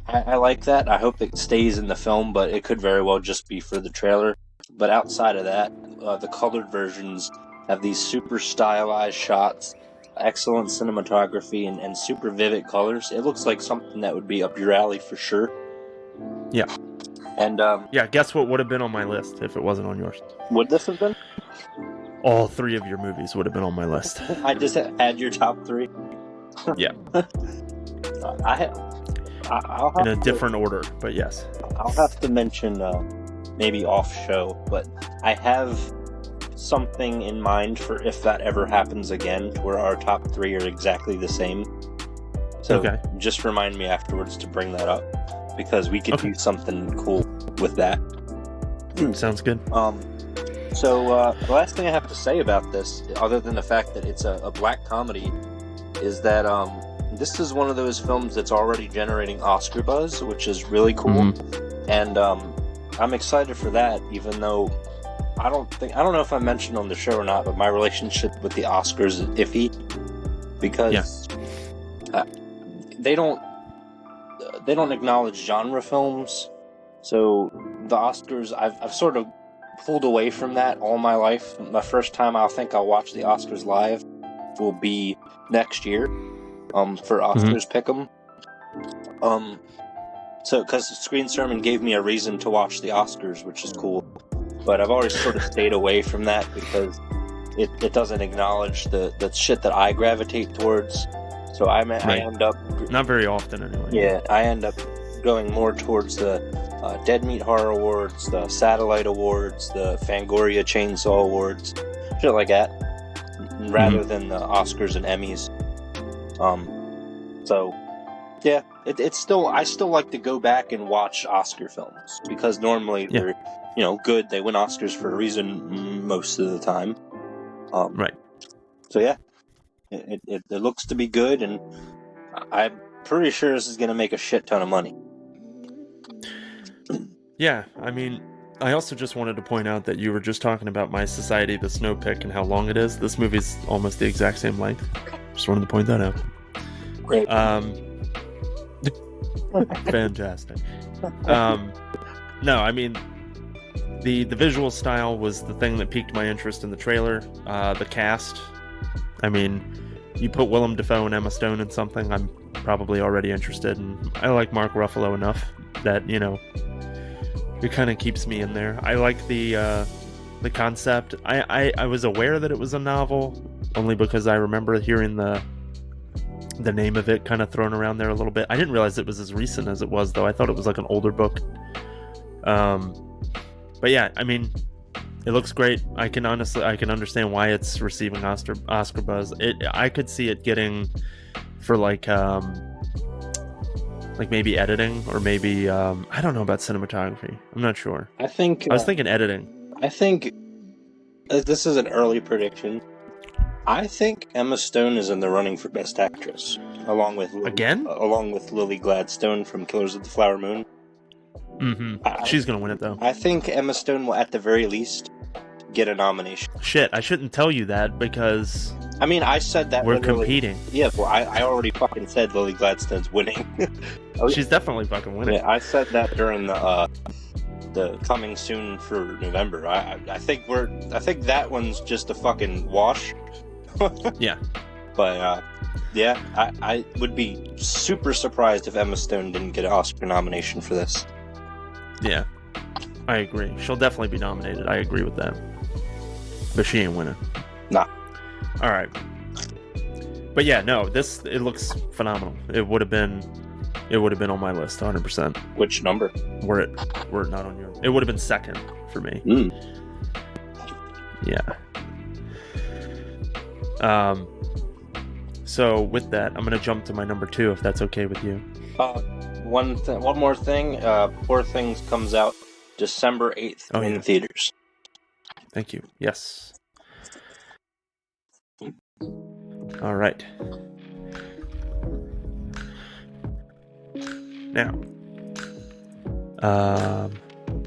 [SPEAKER 2] I like that. I hope it stays in the film, but it could very well just be for the trailer. But outside of that, the colored versions have these super stylized shots, excellent cinematography, and super vivid colors. It looks like something that would be up your alley for sure.
[SPEAKER 1] Yeah.
[SPEAKER 2] And
[SPEAKER 1] guess what would have been on my list if it wasn't on yours?
[SPEAKER 2] Would this have been?
[SPEAKER 1] All three of your movies would have been on my list.
[SPEAKER 2] I just had your top three.
[SPEAKER 1] Yeah.
[SPEAKER 2] I'll have
[SPEAKER 1] in a different order, but yes.
[SPEAKER 2] I'll have to mention maybe off show, but I have something in mind for if that ever happens again, where our top three are exactly the same. So just remind me afterwards to bring that up, because we could do something cool with that.
[SPEAKER 1] Sounds good.
[SPEAKER 2] So the last thing I have to say about this, other than the fact that it's a black comedy, is that this is one of those films that's already generating Oscar buzz, which is really cool. And I'm excited for that, even though I don't know if I mentioned on the show or not, but my relationship with the Oscars is iffy, because they don't acknowledge genre films. So the Oscars, I've sort of pulled away from that all my life. The first time I'll watch the Oscars live will be next year, for Oscars Pick'em. So because Screen Sermon gave me a reason to watch the Oscars, which is cool. But I've always sort of stayed away from that because it doesn't acknowledge the shit that I gravitate towards. So I end up...
[SPEAKER 1] Not very often, anyway.
[SPEAKER 2] Yeah, I end up going more towards the Dead Meat Horror Awards, the Satellite Awards, the Fangoria Chainsaw Awards, shit like that, rather than the Oscars and Emmys. So, yeah, it's still... I still like to go back and watch Oscar films, because normally they're... good. They win Oscars for a reason most of the time.
[SPEAKER 1] Right.
[SPEAKER 2] So yeah, it looks to be good, and I'm pretty sure this is going to make a shit ton of money.
[SPEAKER 1] Yeah, I mean, I also just wanted to point out that you were just talking about My Society, the Snow Pick, and how long it is. This movie's almost the exact same length. Just wanted to point that out.
[SPEAKER 2] Great.
[SPEAKER 1] Fantastic. No, I mean, the visual style was the thing that piqued my interest in the trailer. The cast, I mean, you put Willem Dafoe and Emma Stone in something, I'm probably already interested, and I like Mark Ruffalo enough that, it kind of keeps me in there. I like the concept. I was aware that it was a novel, only because I remember hearing the name of it kind of thrown around there a little bit. I didn't realize it was as recent as it was, though. I thought it was like an older book. But yeah, I mean, it looks great. I can understand why it's receiving Oscar buzz. I could see it getting for like maybe editing, or maybe I don't know about cinematography. I'm not sure.
[SPEAKER 2] I was
[SPEAKER 1] thinking editing.
[SPEAKER 2] I think this is an early prediction. I think Emma Stone is in the running for Best Actress, along with Lily Gladstone from Killers of the Flower Moon.
[SPEAKER 1] She's gonna win it, though.
[SPEAKER 2] I think Emma Stone will, at the very least, get a nomination.
[SPEAKER 1] Shit, I shouldn't tell you that, because...
[SPEAKER 2] I mean, I said that
[SPEAKER 1] we're competing.
[SPEAKER 2] Yeah, well, I already fucking said Lily Gladstone's winning.
[SPEAKER 1] She's definitely fucking winning.
[SPEAKER 2] Yeah, I said that during the coming soon for November. I think that one's just a fucking wash.
[SPEAKER 1] Yeah.
[SPEAKER 2] But, yeah, I would be super surprised if Emma Stone didn't get an Oscar nomination for this.
[SPEAKER 1] Yeah, I agree. She'll definitely be nominated. I agree with that. But she ain't winning.
[SPEAKER 2] Nah.
[SPEAKER 1] All right. But yeah, no, it looks phenomenal. It would have been on my list 100%.
[SPEAKER 2] Which number?
[SPEAKER 1] Were it not on yours. It would have been second for me. Yeah. So with that, I'm gonna jump to my number 2 if that's okay with you.
[SPEAKER 2] One more thing. Poor Things comes out December 8th in theaters.
[SPEAKER 1] Thank you. Yes. All right. Now,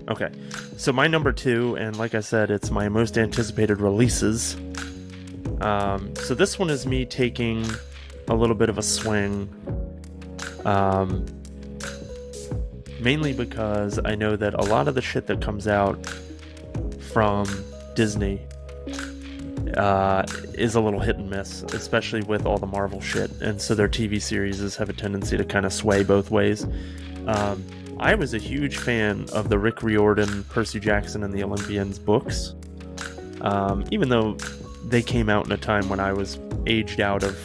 [SPEAKER 1] okay. So my number 2, and like I said, it's my most anticipated releases. So this one is me taking a little bit of a swing, mainly because I know that a lot of the shit that comes out from Disney is a little hit and miss, especially with all the Marvel shit, and so their TV series have a tendency to kind of sway both ways. I was a huge fan of the Rick Riordan, Percy Jackson and the Olympians books, even though they came out in a time when I was aged out of,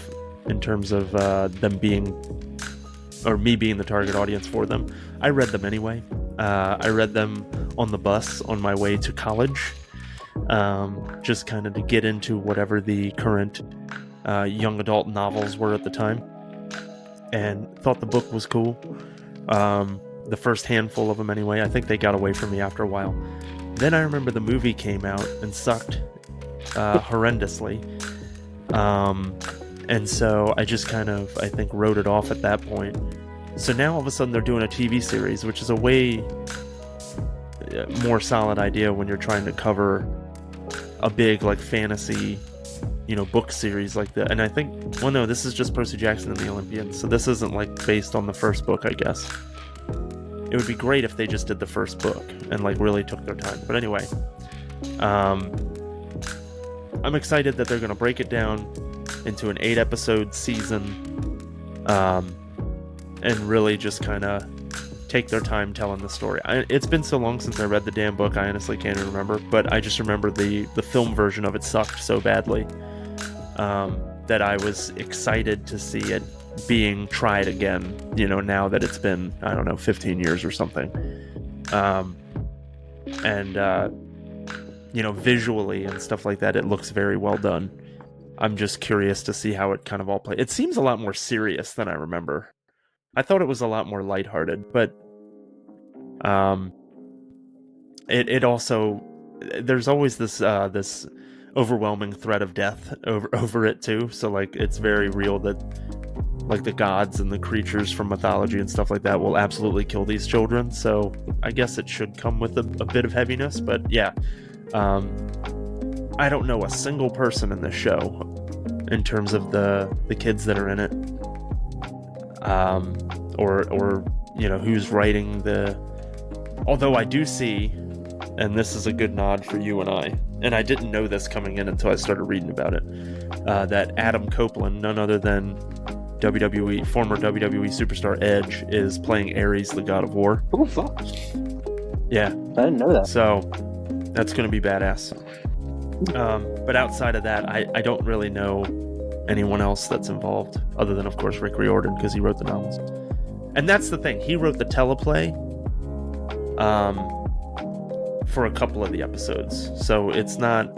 [SPEAKER 1] in terms of them being, or me being the target audience for them. I read them anyway. I read them on the bus on my way to college, just kind of to get into whatever the current young adult novels were at the time, and thought the book was cool. The first handful of them anyway. I think they got away from me after a while. Then I remember the movie came out and sucked horrendously. And so I just kind of, I think, wrote it off at that point. So now all of a sudden they're doing a TV series, which is a way more solid idea when you're trying to cover a big, like, fantasy, book series like that. And I think, well, no, this is just Percy Jackson and the Olympians, so this isn't, like, based on the first book, I guess. It would be great if they just did the first book and, like, really took their time. But anyway, I'm excited that they're going to break it down into an 8-episode season, and really just kind of take their time telling the story. It's been so long since I read the damn book, I honestly can't even remember, but I just remember the film version of it sucked so badly, that I was excited to see it being tried again, now that it's been, 15 years or something. Visually and stuff like that, it looks very well done. I'm just curious to see how it kind of all plays. It seems a lot more serious than I remember. I thought it was a lot more lighthearted, but it also, there's always this overwhelming threat of death over it too. So, like, it's very real that, like, the gods and the creatures from mythology and stuff like that will absolutely kill these children. So I guess it should come with a bit of heaviness, but yeah. I don't know a single person in this show in terms of the kids that are in it, or who's writing the. Although I do see, and this is a good nod for you and I didn't know this coming in until I started reading about it, that Adam Copeland, none other than former WWE superstar Edge, is playing Ares, the god of war.
[SPEAKER 2] Oh, fuck.
[SPEAKER 1] Yeah.
[SPEAKER 2] I didn't know that.
[SPEAKER 1] So that's going to be badass. But outside of that, I don't really know anyone else that's involved, other than, of course, Rick Riordan, because he wrote the novels. And that's the thing. He wrote the teleplay for a couple of the episodes. So it's not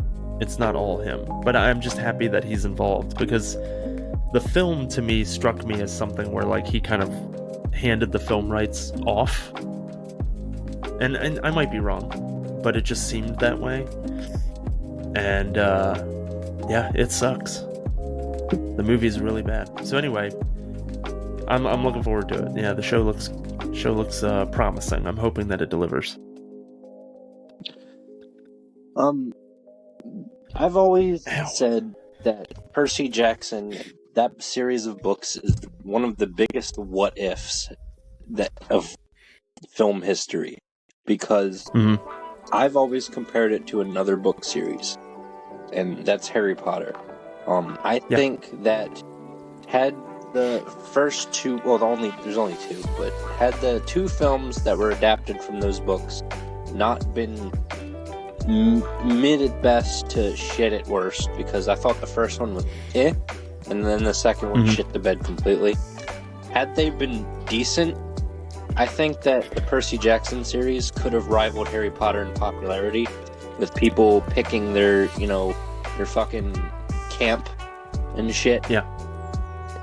[SPEAKER 1] all him. But I'm just happy that he's involved, because the film, to me, struck me as something where, like, he kind of handed the film rights off. And I might be wrong, but it just seemed that way. And yeah, it sucks. The movie's really bad. So anyway, I'm looking forward to it. Yeah, the show looks promising. I'm hoping that it delivers.
[SPEAKER 2] I've always said that Percy Jackson, that series of books, is one of the biggest what ifs of film history, because I've always compared it to another book series, and that's Harry Potter. I think that had the first two, well, there's only two, but had the two films that were adapted from those books not been mid at best to shit at worst, because I thought the first one was and then the second one shit the bed completely. Had they been decent, I think that the Percy Jackson series could have rivaled Harry Potter in popularity, with people picking their fucking camp and shit.
[SPEAKER 1] Yeah.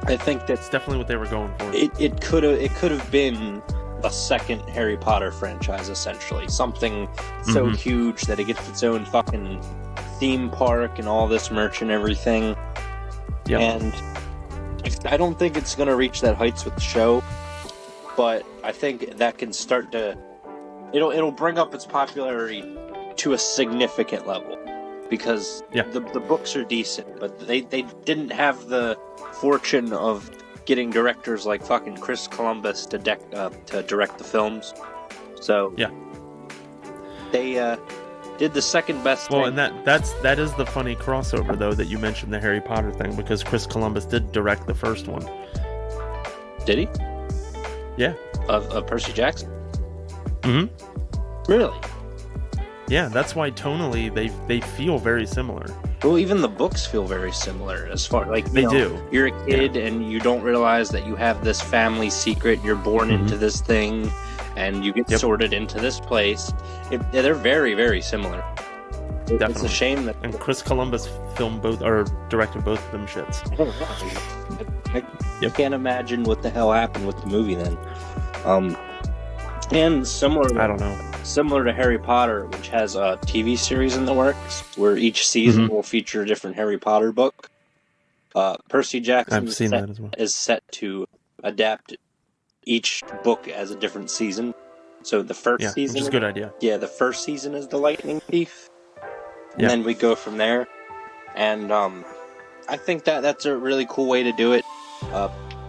[SPEAKER 2] I think
[SPEAKER 1] That's definitely what they were going for.
[SPEAKER 2] it could have been a second Harry Potter franchise, essentially. Something so huge that it gets its own fucking theme park and all this merch and everything.
[SPEAKER 1] Yep.
[SPEAKER 2] And I don't think it's going to reach that heights with the show, but I think that can start to... It'll bring up its popularity to a significant level, because the books are decent, but they didn't have the fortune of getting directors like fucking Chris Columbus to direct the films. So they did the second best thing.
[SPEAKER 1] And that is the funny crossover, though, that you mentioned the Harry Potter thing, because Chris Columbus did direct the first one.
[SPEAKER 2] Did he?
[SPEAKER 1] Yeah.
[SPEAKER 2] Of Percy Jackson?
[SPEAKER 1] Mm-hmm.
[SPEAKER 2] Really?
[SPEAKER 1] Yeah, that's why tonally they feel very similar.
[SPEAKER 2] Well, even the books feel very similar, as far like
[SPEAKER 1] they do.
[SPEAKER 2] You're a kid and you don't realize that you have this family secret. You're born into this thing, and you get sorted into this place. They're very, very similar.
[SPEAKER 1] Definitely.
[SPEAKER 2] It's a shame that.
[SPEAKER 1] And Chris Columbus filmed both, or directed both of them shits.
[SPEAKER 2] I can't imagine what the hell happened with the movie then. And similar.
[SPEAKER 1] I don't know.
[SPEAKER 2] Similar to Harry Potter, which has a TV series in the works, where each season will feature a different Harry Potter book. Percy Jackson is set to adapt each book as a different season. So the first season...
[SPEAKER 1] which is a good idea.
[SPEAKER 2] Yeah, the first season is The Lightning Thief. And then we go from there. And I think that's a really cool way to do it.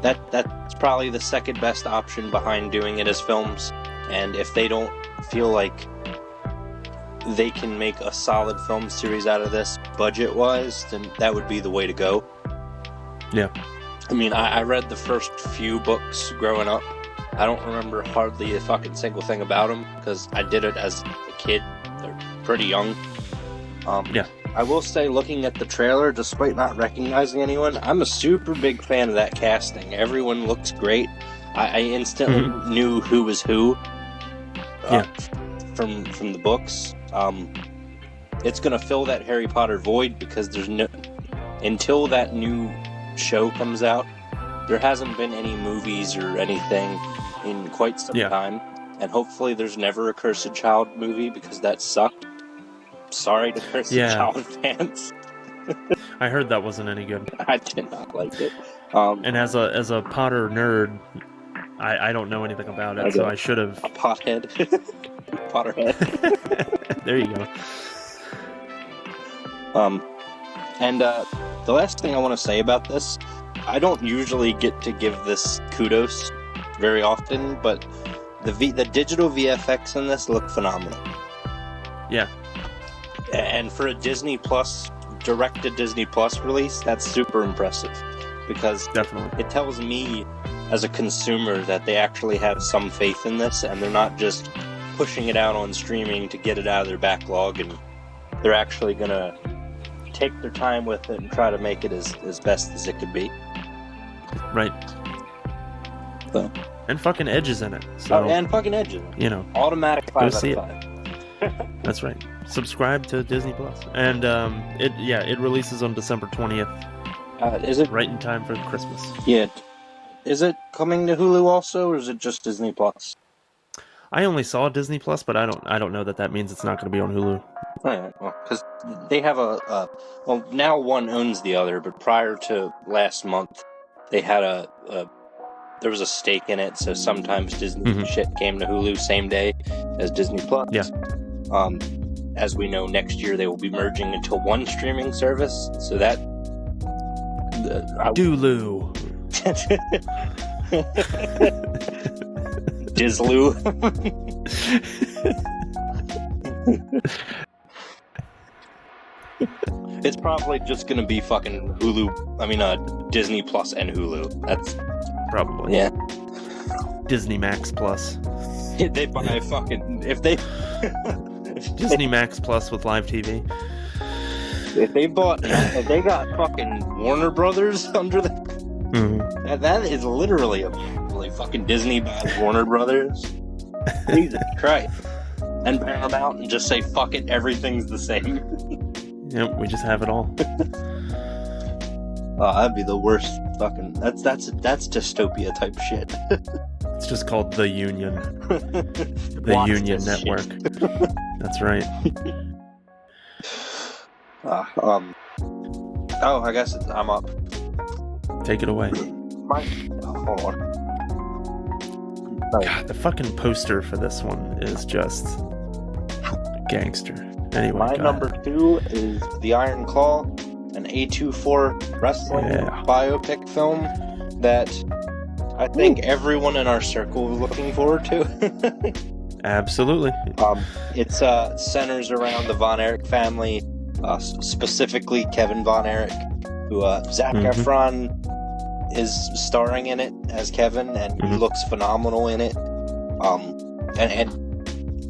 [SPEAKER 2] That's probably the second best option behind doing it as films. And if they don't feel like they can make a solid film series out of this budget-wise, then that would be the way to go.
[SPEAKER 1] Yeah.
[SPEAKER 2] I mean, I read the first few books growing up. I don't remember hardly a fucking single thing about them, because I did it as a kid. They're pretty young. I will say, looking at the trailer, despite not recognizing anyone, I'm a super big fan of that casting. Everyone looks great. I instantly knew who was who. From the books. It's gonna fill that Harry Potter void, because there's until that new show comes out, there hasn't been any movies or anything in quite some time, and hopefully there's never a Cursed Child movie, because that sucked. Sorry to Cursed Child fans.
[SPEAKER 1] I heard that wasn't any good.
[SPEAKER 2] I did not like it.
[SPEAKER 1] And as a Potter nerd, I don't know anything about it, so I should have...
[SPEAKER 2] A pothead. Potterhead.
[SPEAKER 1] There you go.
[SPEAKER 2] And the last thing I want to say about this, I don't usually get to give this kudos very often, but the digital VFX in this look phenomenal.
[SPEAKER 1] Yeah.
[SPEAKER 2] And for a Disney Plus, direct-to-Disney Plus release, that's super impressive. Because it tells me, as a consumer, that they actually have some faith in this, and they're not just pushing it out on streaming to get it out of their backlog, and they're actually going to take their time with it and try to make it as best as it could be.
[SPEAKER 1] Right.
[SPEAKER 2] So.
[SPEAKER 1] And fucking Edge is in it. So,
[SPEAKER 2] and fucking Edge is in it.
[SPEAKER 1] You know.
[SPEAKER 2] Automatic 5 out of 5.
[SPEAKER 1] That's right. Subscribe to Disney Plus. And it releases on December 20th.
[SPEAKER 2] Is it
[SPEAKER 1] right in time for Christmas?
[SPEAKER 2] Yeah. Is it coming to Hulu also, or is it just Disney Plus?
[SPEAKER 1] I only saw Disney Plus, but I don't know that means it's not going to be on Hulu.
[SPEAKER 2] Right, well, because they have well, now one owns the other, but prior to last month, they had there was a stake in it, so sometimes Disney shit came to Hulu same day as Disney Plus.
[SPEAKER 1] Yeah.
[SPEAKER 2] As we know, next year they will be merging into one streaming service, so that...
[SPEAKER 1] Dulu.
[SPEAKER 2] Dizlu. It's probably just gonna be fucking Hulu. I mean, Disney Plus and Hulu. That's
[SPEAKER 1] probably Disney Max Plus.
[SPEAKER 2] They buy fucking if they
[SPEAKER 1] Disney Max Plus with live TV.
[SPEAKER 2] If they got fucking Warner Brothers under the... That is literally a fucking Disney buys Warner Brothers. Jesus Christ. And Paramount and just say, fuck it, everything's the same.
[SPEAKER 1] Yep, we just have it all.
[SPEAKER 2] Oh, that'd be the worst fucking... That's dystopia type shit.
[SPEAKER 1] It's just called The Union. The Union Network. That's right.
[SPEAKER 2] Oh, I guess I'm up.
[SPEAKER 1] Take it away.
[SPEAKER 2] Hold on.
[SPEAKER 1] God, the fucking poster for this one is just gangster. Anyway,
[SPEAKER 2] my number 2 is The Iron Claw, an A24 wrestling biopic film that I think everyone in our circle is looking forward to.
[SPEAKER 1] Absolutely.
[SPEAKER 2] It centers around the Von Erich family, specifically Kevin Von Erich, who Zac Efron is starring in it as Kevin, and he looks phenomenal in it. And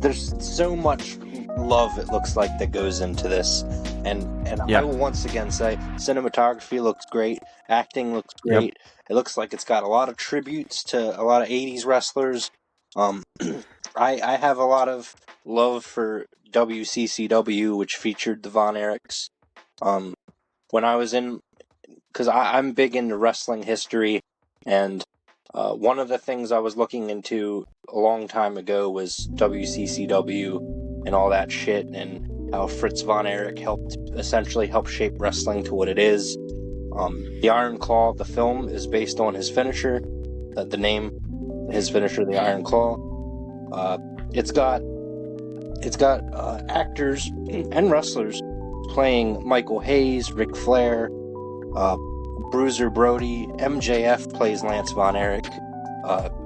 [SPEAKER 2] there's so much love, it looks like, that goes into this. And I will once again say, cinematography looks great, acting looks great. Yep. It looks like it's got a lot of tributes to a lot of 80s wrestlers. I have a lot of love for WCCW, which featured the Von Erichs. When I was in... Because I'm big into wrestling history, and one of the things I was looking into a long time ago was WCCW and all that shit, and how Fritz Von Erich essentially helped shape wrestling to what it is. The Iron Claw, the film, is based on his finisher. The name, his finisher, the Iron Claw. It's got actors and wrestlers playing Michael Hayes, Ric Flair, Bruiser Brody. MJF plays Lance Von Erich.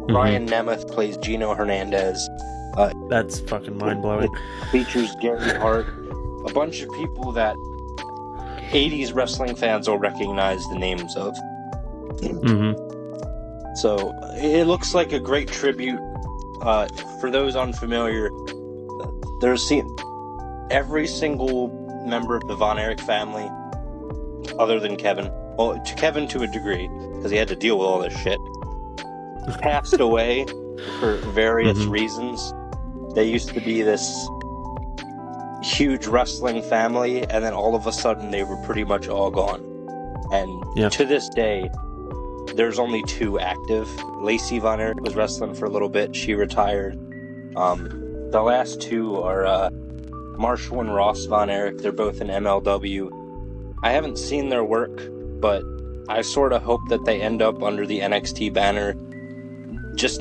[SPEAKER 2] Ryan Nemeth plays Gino Hernandez.
[SPEAKER 1] That's fucking mind-blowing.
[SPEAKER 2] Features Gary Hart. A bunch of people that 80s wrestling fans will recognize the names of. So it looks like a great tribute. For those unfamiliar, there's every single member of the Von Erich family, other than Kevin. Well, to Kevin to a degree, because he had to deal with all this shit. Passed away for various reasons. They used to be this huge wrestling family, and then all of a sudden they were pretty much all gone. And to this day, there's only 2 active. Lacey Von Erich was wrestling for a little bit. She retired. The last 2 are Marshall and Ross Von Erich. They're both in MLW. I haven't seen their work, but I sort of hope that they end up under the NXT banner, just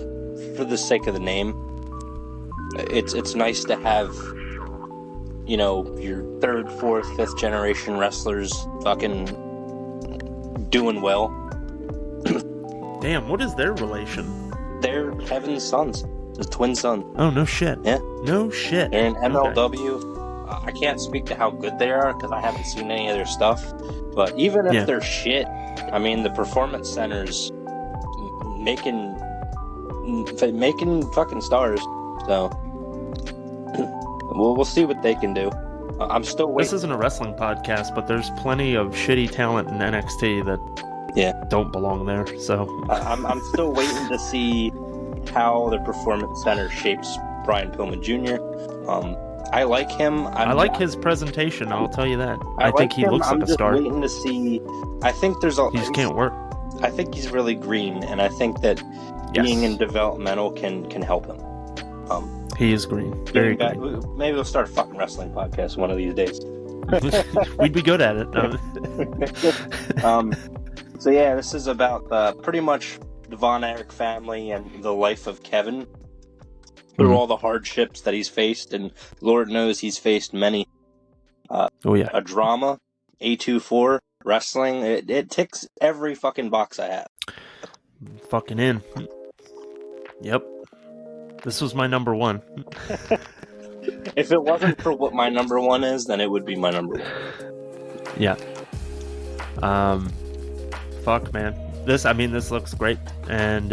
[SPEAKER 2] for the sake of the name. It's nice to have, you know, your 3rd, 4th, 5th generation wrestlers fucking doing well.
[SPEAKER 1] Damn, what is their relation?
[SPEAKER 2] They're Kevin's sons. His twin son.
[SPEAKER 1] Oh, no shit.
[SPEAKER 2] Yeah.
[SPEAKER 1] No shit.
[SPEAKER 2] They're in MLW. Okay. I can't speak to how good they are, because I haven't seen any of their stuff. But even if they're shit, I mean, the Performance Center's making fucking stars. So, we'll see what they can do. I'm still waiting.
[SPEAKER 1] This isn't a wrestling podcast, but there's plenty of shitty talent in NXT that don't belong there. So
[SPEAKER 2] I'm still waiting to see how the Performance Center shapes Brian Pillman Jr. I like him.
[SPEAKER 1] I like his presentation. I'll tell you that. I think he looks like a star.
[SPEAKER 2] I'm just waiting to see. I think there's a.
[SPEAKER 1] He just can't work.
[SPEAKER 2] I think he's really green, and I think that being in developmental can help him.
[SPEAKER 1] He is green. Very green.
[SPEAKER 2] Maybe we'll start a fucking wrestling podcast one of these days.
[SPEAKER 1] We'd be good at it.
[SPEAKER 2] So yeah, this is about pretty much the Von Erich family and the life of Kevin through all the hardships that he's faced, and Lord knows he's faced many. A drama, A24, wrestling, it ticks every fucking box I have.
[SPEAKER 1] Fucking in. Yep. This was my number 1.
[SPEAKER 2] If it wasn't for what my number 1 is, then it would be my number 1.
[SPEAKER 1] Yeah. Fuck, man. This looks great. And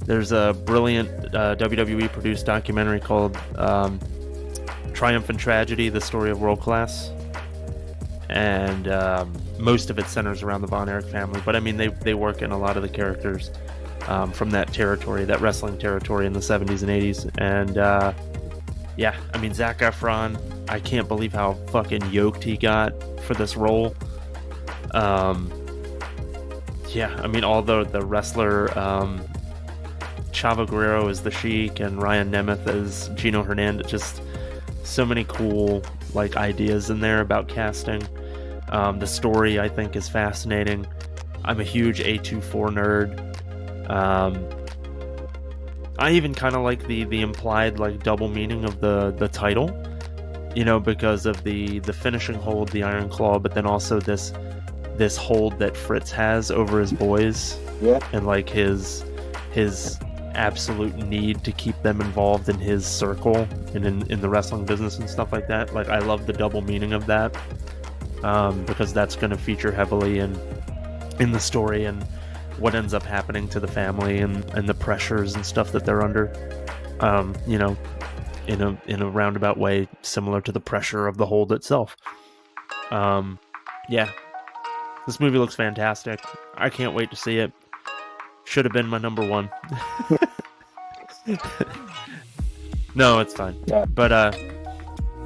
[SPEAKER 1] there's a brilliant WWE produced documentary called Triumph and Tragedy, the story of World Class. And most of it centers around the Von Erich family. But I mean, they work in a lot of the characters from that territory, that wrestling territory in the 70s and 80s. And yeah, I mean, Zac Efron, I can't believe how fucking yoked he got for this role. Yeah, I mean, all the wrestler, Chavo Guerrero is the Sheik and Ryan Nemeth is Gino Hernandez. Just so many cool like ideas in there about casting. The story, I think, is fascinating. I'm a huge A24 nerd. I even kind of like the implied like double meaning of the title, you know, because of the finishing hold, the Iron Claw, but then also this hold that Fritz has over his boys, and like his absolute need to keep them involved in his circle and in the wrestling business and stuff like that. Like, I love the double meaning of that, because that's going to feature heavily in the story and what ends up happening to the family and the pressures and stuff that they're under, you know, in a roundabout way, similar to the pressure of the hold itself. Yeah, this movie looks fantastic. I can't wait to see it. Should have been my number one. No, it's fine.
[SPEAKER 2] Yeah.
[SPEAKER 1] But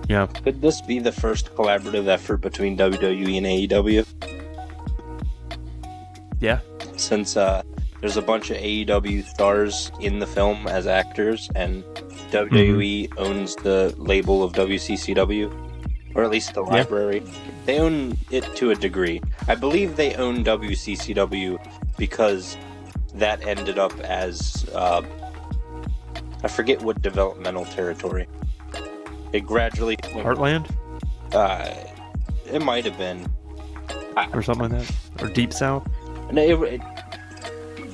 [SPEAKER 1] yeah.
[SPEAKER 2] Could this be the first collaborative effort between WWE and AEW?
[SPEAKER 1] Yeah.
[SPEAKER 2] Since there's a bunch of AEW stars in the film as actors, and WWE owns the label of WCCW, or at least the library. They own it to a degree. I believe they own WCCW because that ended up as I forget what developmental territory. It gradually
[SPEAKER 1] Heartland?
[SPEAKER 2] It might have been,
[SPEAKER 1] or something like that, or Deep South.
[SPEAKER 2] No,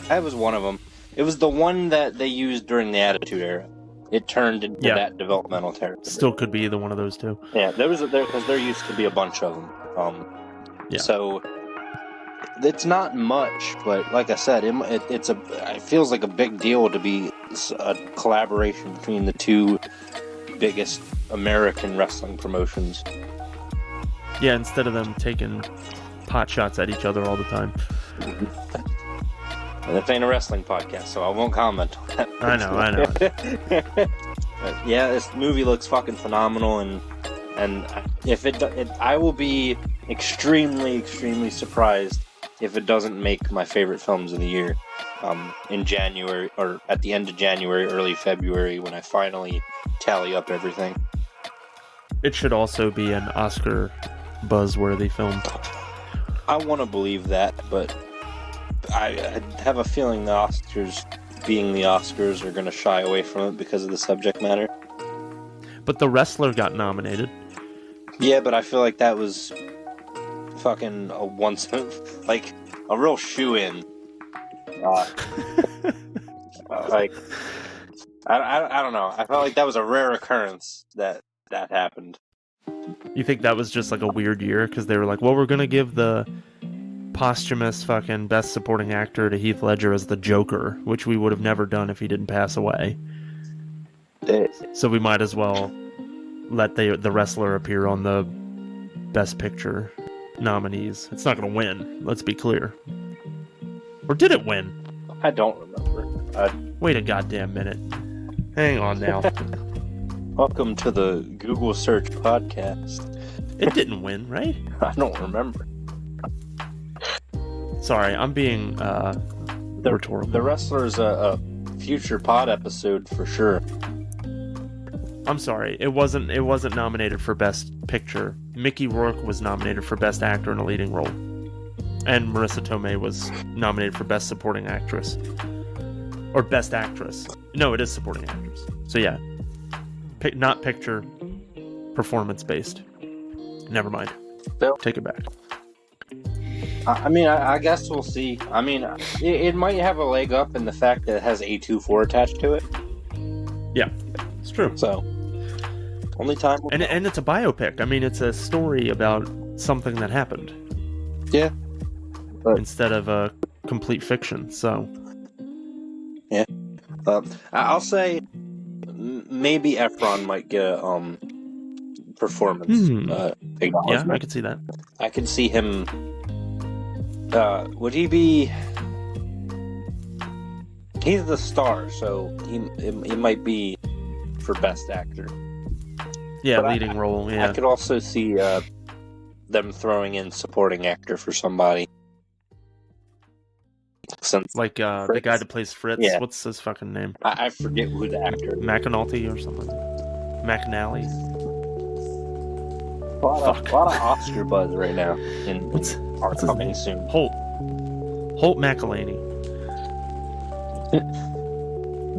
[SPEAKER 2] that was one of them. It was the one that they used during the Attitude Era. It turned into that developmental territory.
[SPEAKER 1] Still could be either one of those two.
[SPEAKER 2] Yeah, because there used to be a bunch of them. So it's not much, but like I said, it feels like a big deal to be a collaboration between the two biggest American wrestling promotions.
[SPEAKER 1] Yeah, instead of them taking pot shots at each other all the time.
[SPEAKER 2] And this ain't a wrestling podcast, so I won't comment on that.
[SPEAKER 1] I know.
[SPEAKER 2] Yeah, this movie looks fucking phenomenal, and if I will be extremely, extremely surprised if it doesn't make my favorite films of the year in January, or at the end of January, early February, when I finally tally up everything.
[SPEAKER 1] It should also be an Oscar buzzworthy film.
[SPEAKER 2] I want to believe that, but I have a feeling the Oscars, being the Oscars, are going to shy away from it because of the subject matter.
[SPEAKER 1] But The Wrestler got nominated.
[SPEAKER 2] Yeah, but I feel like that was fucking a like a real shoe-in. Like, I don't know. I felt like that was a rare occurrence that happened.
[SPEAKER 1] You think that was just like a weird year because they were like, well, we're going to give the posthumous fucking Best Supporting Actor to Heath Ledger as the Joker, which we would have never done if he didn't pass away. So we might as well let the wrestler appear on the Best Picture nominees. It's not going to win, let's be clear. Or did it win?
[SPEAKER 2] I don't remember.
[SPEAKER 1] Wait a goddamn minute. Hang on now.
[SPEAKER 2] Welcome to the Google Search podcast.
[SPEAKER 1] It didn't win, right?
[SPEAKER 2] I don't remember.
[SPEAKER 1] Sorry, I'm being rhetorical.
[SPEAKER 2] The Wrestler's a future pod episode for sure.
[SPEAKER 1] I'm sorry, it wasn't nominated for Best Picture. Mickey Rourke was nominated for Best Actor in a Leading Role. And Marissa Tomei was nominated for Best Supporting Actress. Or Best Actress. No, it is Supporting Actress. So yeah. Not picture, performance-based. Never mind. Take it back.
[SPEAKER 2] I mean, I guess we'll see. I mean, it might have a leg up in the fact that it has A24 attached to it.
[SPEAKER 1] Yeah, it's true.
[SPEAKER 2] So, only time will tell.
[SPEAKER 1] And it's a biopic. I mean, it's a story about something that happened.
[SPEAKER 2] Yeah. But,
[SPEAKER 1] instead of a complete fiction, so...
[SPEAKER 2] Yeah. I'll say maybe Efron might get performance.
[SPEAKER 1] Yeah, I could see that.
[SPEAKER 2] I could see him. Would he be? He's the star, so he might be for best actor.
[SPEAKER 1] Yeah,
[SPEAKER 2] But
[SPEAKER 1] leading role. Yeah,
[SPEAKER 2] I could also see them throwing in supporting actor for somebody. Since
[SPEAKER 1] like the guy that plays Fritz.
[SPEAKER 2] Yeah.
[SPEAKER 1] What's his fucking name?
[SPEAKER 2] I forget who the actor is.
[SPEAKER 1] McAnulty or something. McAnally.
[SPEAKER 2] A lot of Oscar buzz right now
[SPEAKER 1] What's his
[SPEAKER 2] coming
[SPEAKER 1] name?
[SPEAKER 2] soon.
[SPEAKER 1] Holt McElhaney.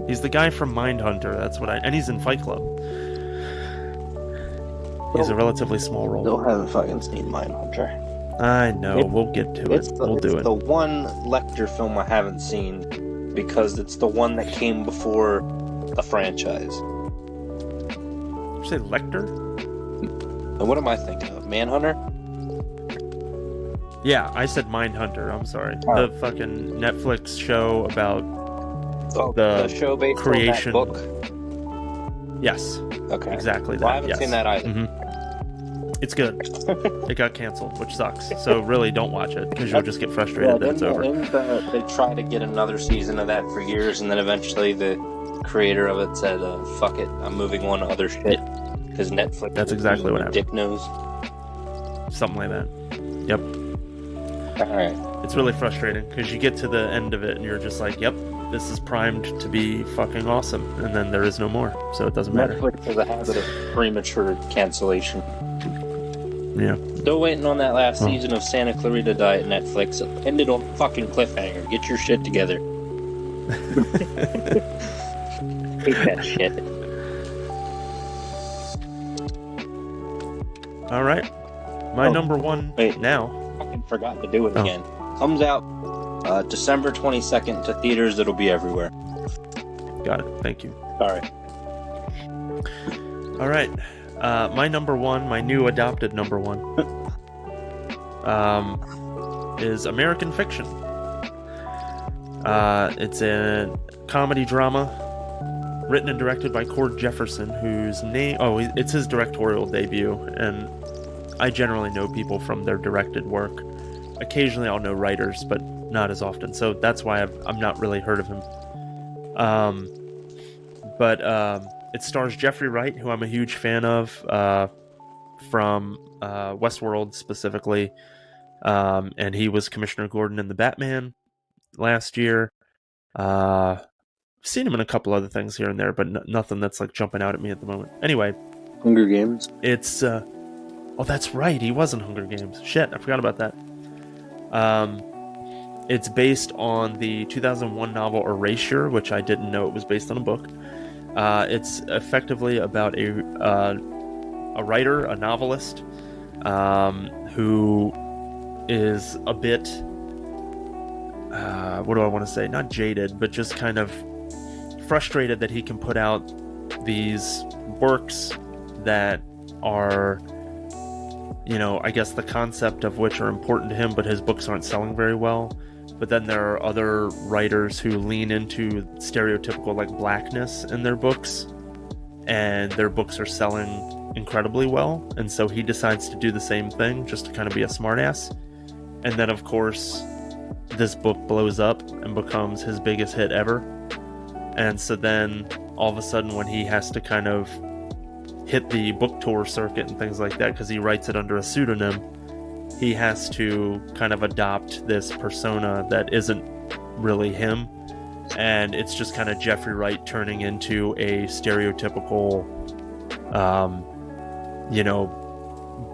[SPEAKER 1] He's the guy from Mindhunter. That's what and he's in Fight Club. He's a relatively small role.
[SPEAKER 2] Still haven't fucking seen Mindhunter.
[SPEAKER 1] I know. We'll get to it. We'll do it.
[SPEAKER 2] It's the one Lecter film I haven't seen because it's the one that came before the franchise.
[SPEAKER 1] Did you say Lecter?
[SPEAKER 2] And what am I thinking of? Manhunter?
[SPEAKER 1] Yeah, I said Mindhunter. I'm sorry.
[SPEAKER 2] Oh.
[SPEAKER 1] The fucking Netflix show about
[SPEAKER 2] the show based
[SPEAKER 1] creation.
[SPEAKER 2] on that book?
[SPEAKER 1] Yes.
[SPEAKER 2] Okay.
[SPEAKER 1] Exactly that.
[SPEAKER 2] Well, I haven't
[SPEAKER 1] yes.
[SPEAKER 2] seen that either.
[SPEAKER 1] Mm-hmm. It's good. It got canceled, which sucks. So really, don't watch it because you'll just get frustrated that it's over.
[SPEAKER 2] They tried to get another season of that for years, and then eventually the creator of it said, "Fuck it, I'm moving on to other shit." Because Netflix.
[SPEAKER 1] That's exactly what happened.
[SPEAKER 2] Dick knows.
[SPEAKER 1] Something like that. Yep.
[SPEAKER 2] All right.
[SPEAKER 1] It's really frustrating because you get to the end of it and you're just like, "Yep, this is primed to be fucking awesome," and then there is no more, so it doesn't matter.
[SPEAKER 2] Netflix has a habit of premature cancellation.
[SPEAKER 1] Yeah.
[SPEAKER 2] Still waiting on that last season of Santa Clarita Diet Netflix. It ended on a fucking cliffhanger. Get your shit together. Hate that shit.
[SPEAKER 1] All right. My number one now.
[SPEAKER 2] Fucking forgot to do it again. Comes out December 22nd to theaters. It'll be everywhere.
[SPEAKER 1] Got it. Thank you.
[SPEAKER 2] Sorry.
[SPEAKER 1] All right. My number one, my new adopted number one, is American Fiction. It's a comedy drama written and directed by Cord Jefferson, whose name... Oh, it's his directorial debut, and I generally know people from their directed work. Occasionally I'll know writers, but not as often, so that's why I'm not really heard of him. It stars Jeffrey Wright, who I'm a huge fan of, from Westworld specifically, and he was Commissioner Gordon in The Batman last year. I've seen him in a couple other things here and there, but nothing that's like jumping out at me at the moment. Anyway,
[SPEAKER 2] Hunger Games.
[SPEAKER 1] It's oh, that's right, he was in Hunger Games. Shit, I forgot about that. It's based on the 2001 novel Erasure, which I didn't know it was based on a book. It's effectively about a writer, a novelist, who is a bit, what do I want to say? Not jaded, but just kind of frustrated that he can put out these works that are, I guess the concept of which are important to him, but his books aren't selling very well. But then there are other writers who lean into stereotypical like blackness in their books, and their books are selling incredibly well, and so he decides to do the same thing just to kind of be a smartass. And then of course this book blows up and becomes his biggest hit ever, and so then all of a sudden when he has to kind of hit the book tour circuit and things like that, because he writes it under a pseudonym, he has to kind of adopt this persona that isn't really him, and it's just kind of Jeffrey Wright turning into a stereotypical,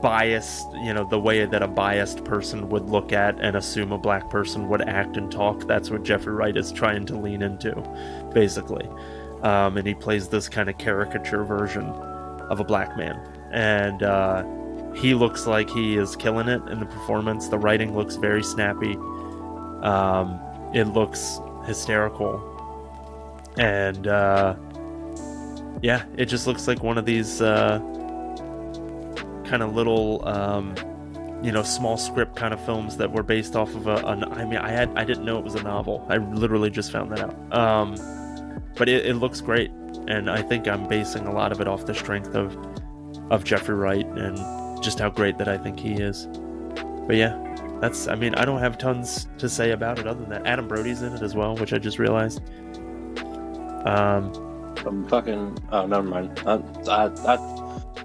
[SPEAKER 1] biased, the way that a biased person would look at and assume a black person would act and talk. That's what Jeffrey Wright is trying to lean into, basically. And he plays this kind of caricature version of a black man, and he looks like he is killing it in the performance. The writing looks very snappy. It looks hysterical. And, it just looks like one of these kind of little, small script kind of films that were based off of I didn't know it was a novel. I literally just found that out. But it looks great. And I think I'm basing a lot of it off the strength of Jeffrey Wright and just how great that I think he is. But yeah, I don't have tons to say about it other than that. Adam Brody's in it as well, which I just realized.
[SPEAKER 2] Oh, never mind.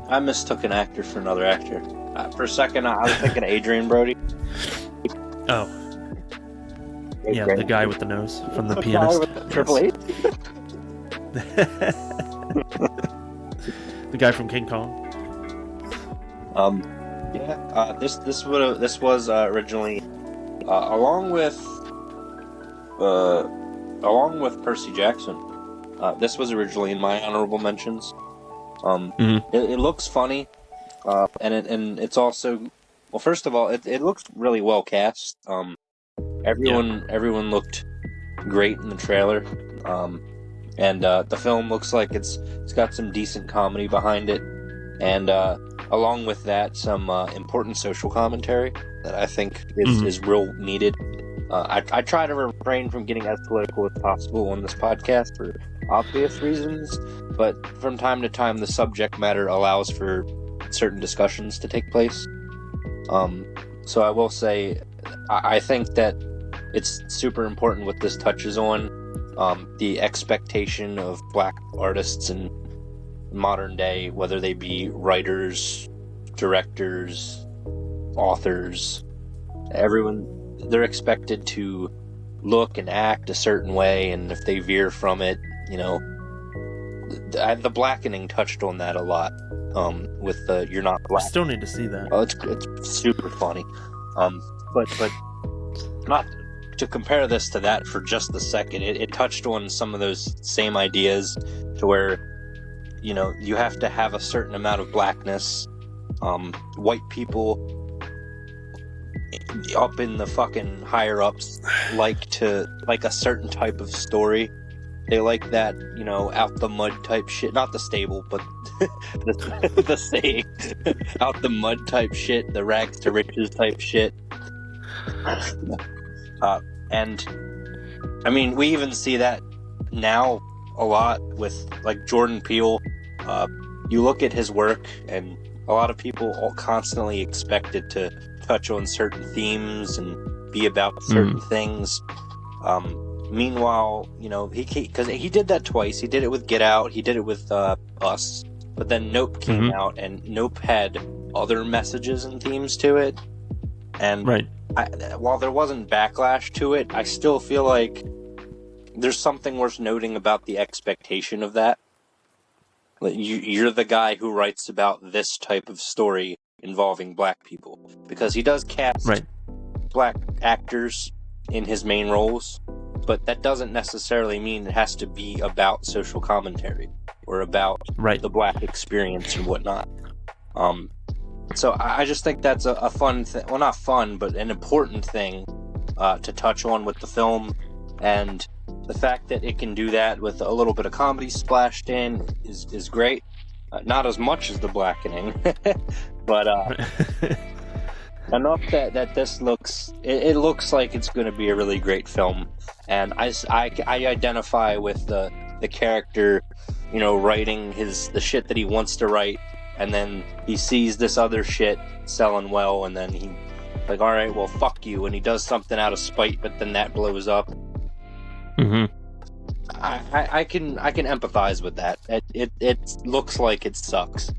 [SPEAKER 2] I mistook an actor for another actor. For a second, I was thinking Adrian Brody.
[SPEAKER 1] Oh. Yeah, the guy with the nose from The Pianist.
[SPEAKER 2] Guy with the Triple H.
[SPEAKER 1] The guy from King Kong.
[SPEAKER 2] This was originally along with Percy Jackson. This was originally in my honorable mentions. It looks funny, and it's also, well, first of all, it looks really well cast. Everyone looked great in the trailer, and the film looks like it's got some decent comedy behind it, and along with that, some important social commentary that I think is real needed. I try to refrain from getting as political as possible on this podcast for obvious reasons, but from time to time the subject matter allows for certain discussions to take place. So I will say, I think that it's super important what this touches on, the expectation of black artists in modern day, whether they be writers, directors, authors, everyone, they're expected to look and act a certain way, and if they veer from it, the Blackening touched on that a lot, with the "You're Not Black."
[SPEAKER 1] I still need to see that.
[SPEAKER 2] Oh, it's super funny, but not to compare this to that for just a second. It touched on some of those same ideas, to where you have to have a certain amount of blackness. White people up in the fucking higher ups like a certain type of story. They like that, out the mud type shit. Not the stable, but the saying. Out the mud type shit, the rags to riches type shit. And I mean, we even see that now a lot with like Jordan Peele. You look at his work, and a lot of people all constantly expected to touch on certain themes and be about certain things. Meanwhile, because he did that twice. He did it with Get Out. He did it with Us. But then Nope came out, and Nope had other messages and themes to it. And while there wasn't backlash to it, I still feel like there's something worth noting about the expectation of that. You're the guy who writes about this type of story involving black people, because he does cast black actors in his main roles, but that doesn't necessarily mean it has to be about social commentary or about the black experience and whatnot. So I just think that's a fun thing. Well, not fun, but an important thing to touch on with the film. And the fact that it can do that with a little bit of comedy splashed in is great. Not as much as The Blackening, but enough that this looks like it's going to be a really great film. And I identify with the character, writing the shit that he wants to write, and then he sees this other shit selling well, and then he like, all right, well, fuck you, and he does something out of spite, but then that blows up. I can empathize with that. It looks like it sucks.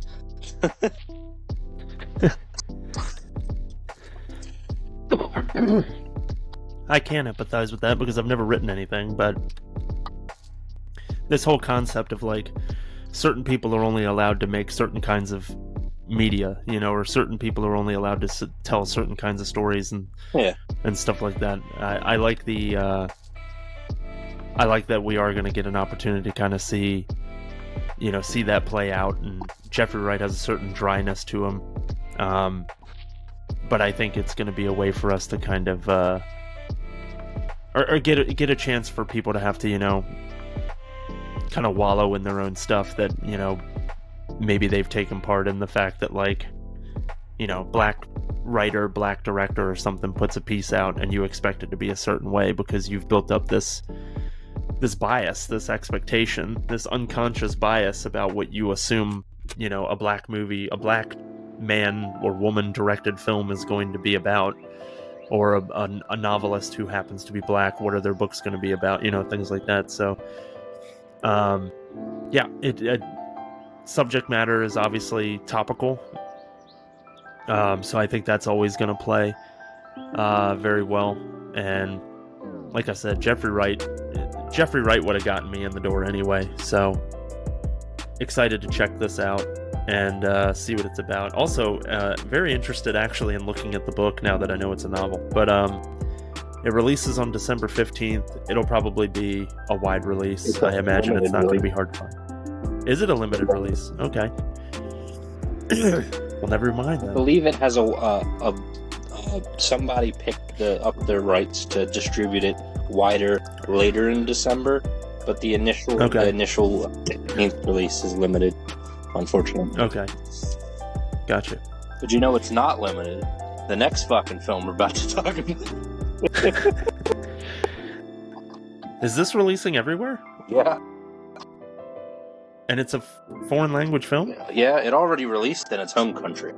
[SPEAKER 1] I can empathize with that because I've never written anything, but this whole concept of like certain people are only allowed to make certain kinds of media, or certain people are only allowed to tell certain kinds of stories and stuff like that. I like I like that we are going to get an opportunity to kind of see that play out, and Jeffrey Wright has a certain dryness to him. But I think it's going to be a way for us to kind of, or get a chance for people to have to, kind of wallow in their own stuff that, maybe they've taken part in the fact that, like, black writer, black director or something puts a piece out and you expect it to be a certain way because you've built up this bias, this expectation, this unconscious bias about what you assume a black movie, a black man or woman directed film is going to be about, or a novelist who happens to be black, what are their books going to be about, things like that. So it subject matter is obviously topical, so I think that's always going to play very well. And like I said, Jeffrey Wright would have gotten me in the door anyway, so excited to check this out and see what it's about. Also, very interested actually in looking at the book now that I know it's a novel. But it releases on December 15th. It'll probably be a wide release. I imagine it's not going to be hard to find. Is it a limited release? Okay. Well, never mind then.
[SPEAKER 2] I believe it has somebody picked up their rights to distribute it wider later in December, but the initial 15th release is limited, unfortunately.
[SPEAKER 1] Okay. Gotcha.
[SPEAKER 2] But it's not limited. The next fucking film we're about to talk about.
[SPEAKER 1] Is this releasing everywhere?
[SPEAKER 2] Yeah.
[SPEAKER 1] And it's a foreign language film?
[SPEAKER 2] Yeah, it already released in its home country.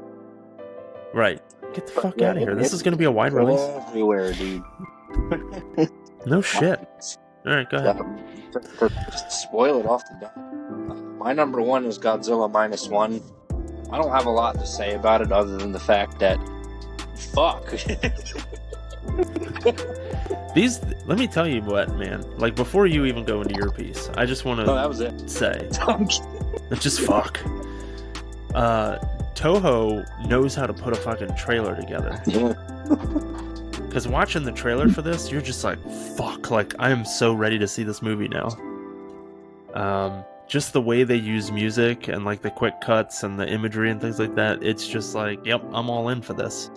[SPEAKER 1] Right. Get the fuck out of here. This is going to be a wide release?
[SPEAKER 2] Everywhere, dude.
[SPEAKER 1] No shit. Alright, go ahead.
[SPEAKER 2] Just spoil it off the bat. My number one is Godzilla -1. I don't have a lot to say about it other than the fact that fuck.
[SPEAKER 1] Let me tell you what, man. Like, before you even go into your piece, I just want
[SPEAKER 2] that was it.
[SPEAKER 1] to say, just fuck. Toho knows how to put a fucking trailer together.
[SPEAKER 2] Yeah.
[SPEAKER 1] Because watching the trailer for this, you're just like, fuck, like, I am so ready to see this movie now. Just the way they use music and, like, the quick cuts and the imagery and things like that, it's just like, yep, I'm all in for this.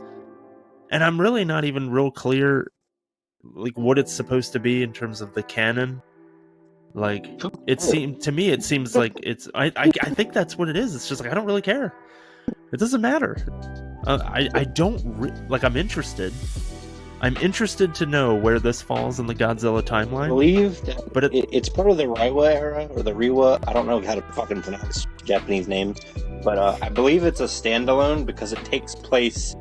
[SPEAKER 1] And I'm really not even real clear, like, what it's supposed to be in terms of the canon. Like, it seems like it's, I think that's what it is. It's just like, I don't really care. It doesn't matter. I don't, I'm interested. I'm interested to know where this falls in the Godzilla timeline.
[SPEAKER 2] I believe that it's part of the Reiwa era, or the Reiwa. I don't know how to fucking pronounce Japanese names, but I believe it's a standalone because it takes place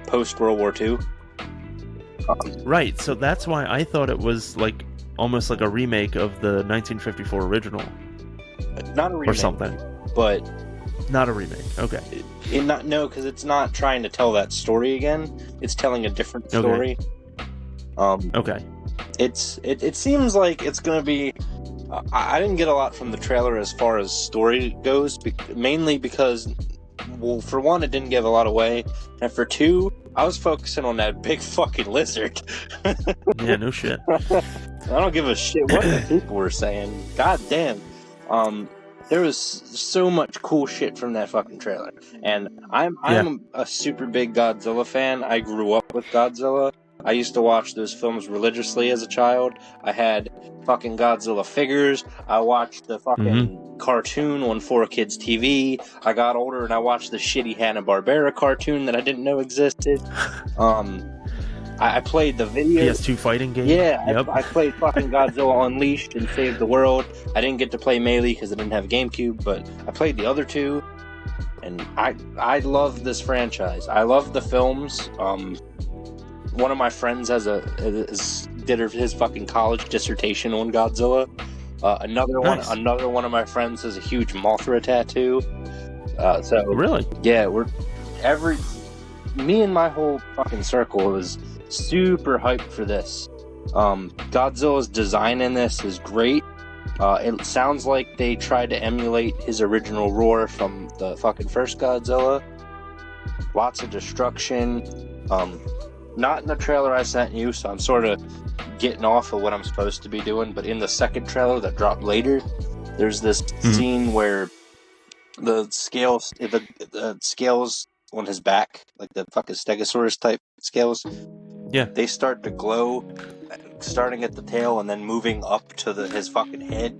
[SPEAKER 2] post-World War II.
[SPEAKER 1] Right, so that's why I thought it was like almost like a remake of the 1954 original.
[SPEAKER 2] Not a remake.
[SPEAKER 1] Or something.
[SPEAKER 2] But...
[SPEAKER 1] Not a remake, okay.
[SPEAKER 2] No, because it's not trying to tell that story again. It's telling a different story.
[SPEAKER 1] Okay.
[SPEAKER 2] It seems like it's going to be... I didn't get a lot from the trailer as far as story goes, mainly because, well, for one, it didn't give a lot away, and for two, I was focusing on that big fucking lizard.
[SPEAKER 1] Yeah, no shit.
[SPEAKER 2] I don't give a shit what the people were saying. God damn. There was so much cool shit from that fucking trailer. And I'm a super big Godzilla fan. I grew up with Godzilla. I used to watch those films religiously as a child. I had fucking Godzilla figures. I watched the fucking cartoon on 4Kids TV. I got older and I watched the shitty Hanna-Barbera cartoon that I didn't know existed. I played the video.
[SPEAKER 1] PS2 fighting game?
[SPEAKER 2] Yeah,
[SPEAKER 1] yep.
[SPEAKER 2] I played fucking Godzilla Unleashed and Saved the World. I didn't get to play Melee because I didn't have a GameCube, but I played the other two. And I love this franchise. I love the films. One of my friends did his fucking college dissertation on Godzilla.
[SPEAKER 1] Nice.
[SPEAKER 2] Another one of my friends has a huge Mothra tattoo. So
[SPEAKER 1] really?
[SPEAKER 2] Yeah, me and my whole fucking circle is super hyped for this. Godzilla's design in this is great. It sounds like they tried to emulate his original roar from the fucking first Godzilla. Lots of destruction. Not in the trailer I sent you, so I'm sort of getting off of what I'm supposed to be doing, but in the second trailer that dropped later, there's this scene where the scales on his back, like the fucking Stegosaurus type scales, they start to glow, starting at the tail and then moving up to his fucking head,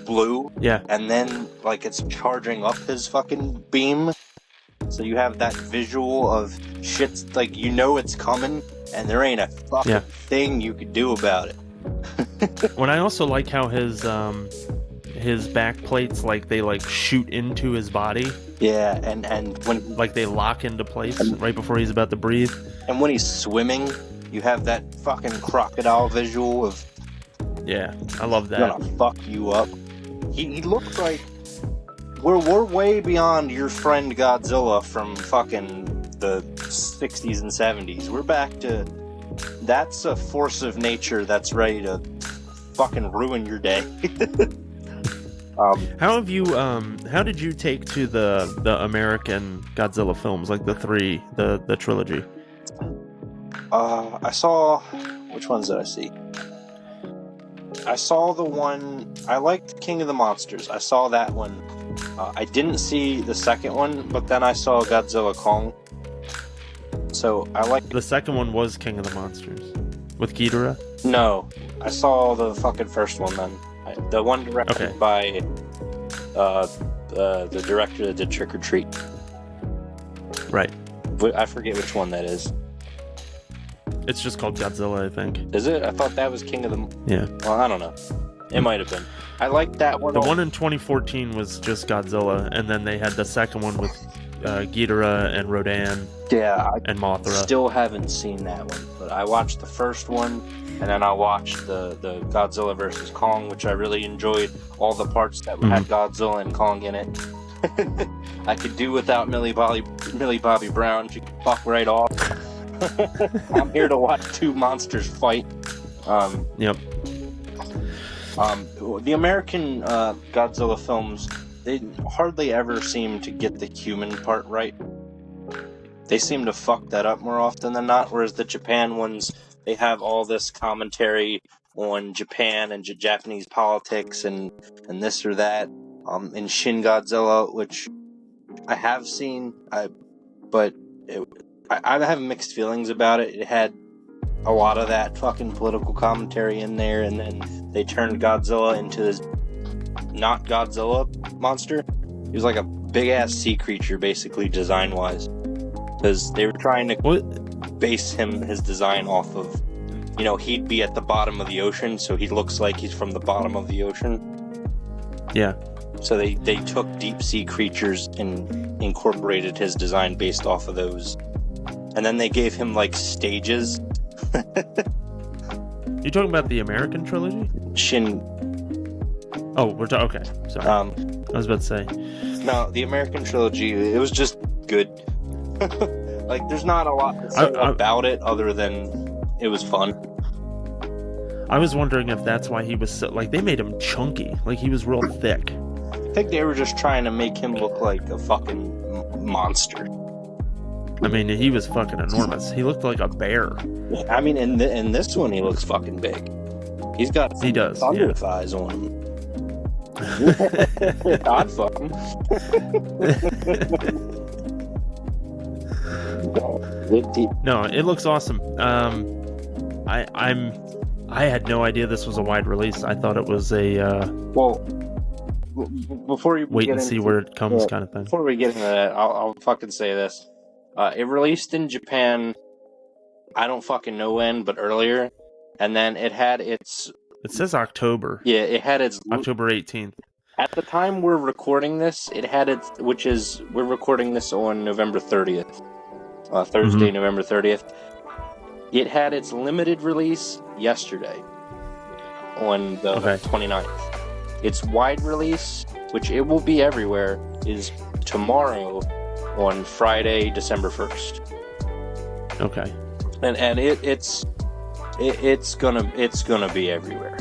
[SPEAKER 2] blue, and then like it's charging up his fucking beam. So you have that visual of shit, like, you know it's coming, and there ain't a fucking thing you could do about it.
[SPEAKER 1] When I also like how his his back plates, like they like shoot into his body,
[SPEAKER 2] Yeah, and when
[SPEAKER 1] like they lock into place right before he's about to breathe.
[SPEAKER 2] and when he's swimming, you have that fucking crocodile visual of
[SPEAKER 1] Yeah, I love that.
[SPEAKER 2] gonna fuck you up. He looks like we're way beyond your friend Godzilla from fucking the 60s and 70s. We're back to that's a force of nature that's ready to fucking ruin your day.
[SPEAKER 1] How did you take to the American Godzilla films, like the trilogy?
[SPEAKER 2] I saw, which ones did I see? I saw the one, I liked King of the Monsters. I saw that one. I didn't see the second one, but then I saw Godzilla Kong. So I liked...
[SPEAKER 1] The second one was King of the Monsters with Ghidorah?
[SPEAKER 2] No, I saw the fucking first one then. The one directed by the director that did Trick or Treat.
[SPEAKER 1] Right.
[SPEAKER 2] I forget which one that is.
[SPEAKER 1] It's just called Godzilla, I think.
[SPEAKER 2] Is it? I thought that was King of the...
[SPEAKER 1] Yeah.
[SPEAKER 2] Well, I don't know. It might have been. I liked that one.
[SPEAKER 1] The one in 2014 was just Godzilla, and then they had the second one with Ghidorah and Rodan and Mothra.
[SPEAKER 2] Still haven't seen that one, but I watched the first one, and then I watched the Godzilla vs. Kong, which I really enjoyed. All the parts that had Godzilla and Kong in it. I could do without Millie Bobby Brown. She could fuck right off. I'm here to watch two monsters fight.
[SPEAKER 1] Yep.
[SPEAKER 2] The American Godzilla films, they hardly ever seem to get the human part right. They seem to fuck that up more often than not, whereas the Japan ones, they have all this commentary on Japan and Japanese politics and this or that. In Shin Godzilla, which I have seen, but I have mixed feelings about it. It had a lot of that fucking political commentary in there, and then they turned Godzilla into this not Godzilla monster. He was like a big ass sea creature, basically, design wise, because they were trying to base his design off of, he'd be at the bottom of the ocean, so he looks like he's from the bottom of the ocean.
[SPEAKER 1] Yeah.
[SPEAKER 2] So they took deep sea creatures and incorporated his design based off of those, and then they gave him like stages.
[SPEAKER 1] You talking about the American trilogy?
[SPEAKER 2] Shin.
[SPEAKER 1] Oh, we're okay. Sorry. I was about to say.
[SPEAKER 2] No, the American trilogy. It was just good. Like, there's not a lot to say about it other than it was fun.
[SPEAKER 1] I was wondering if that's why he was so, like, they made him chunky, like he was real thick.
[SPEAKER 2] I think they were just trying to make him look like a fucking monster.
[SPEAKER 1] I mean, he was fucking enormous. He looked like a bear.
[SPEAKER 2] I mean, in this one, he looks fucking big. He's got thunder thighs on him. I'd fuck him.
[SPEAKER 1] No, it looks awesome. I had no idea this was a wide release. I thought it was a
[SPEAKER 2] before you
[SPEAKER 1] wait and see where it comes kind of thing.
[SPEAKER 2] Before we get into that, I'll fucking say this. It released in Japan, I don't fucking know when, but earlier, and then it had its...
[SPEAKER 1] It says October.
[SPEAKER 2] Yeah, it had its...
[SPEAKER 1] October 18th.
[SPEAKER 2] At the time we're recording this, it had its... We're recording this on November 30th. Thursday, November 30th. It had its limited release yesterday, on the 29th. Its wide release, which it will be everywhere, is tomorrow, on Friday, December 1st.
[SPEAKER 1] Okay.
[SPEAKER 2] And it's gonna be everywhere.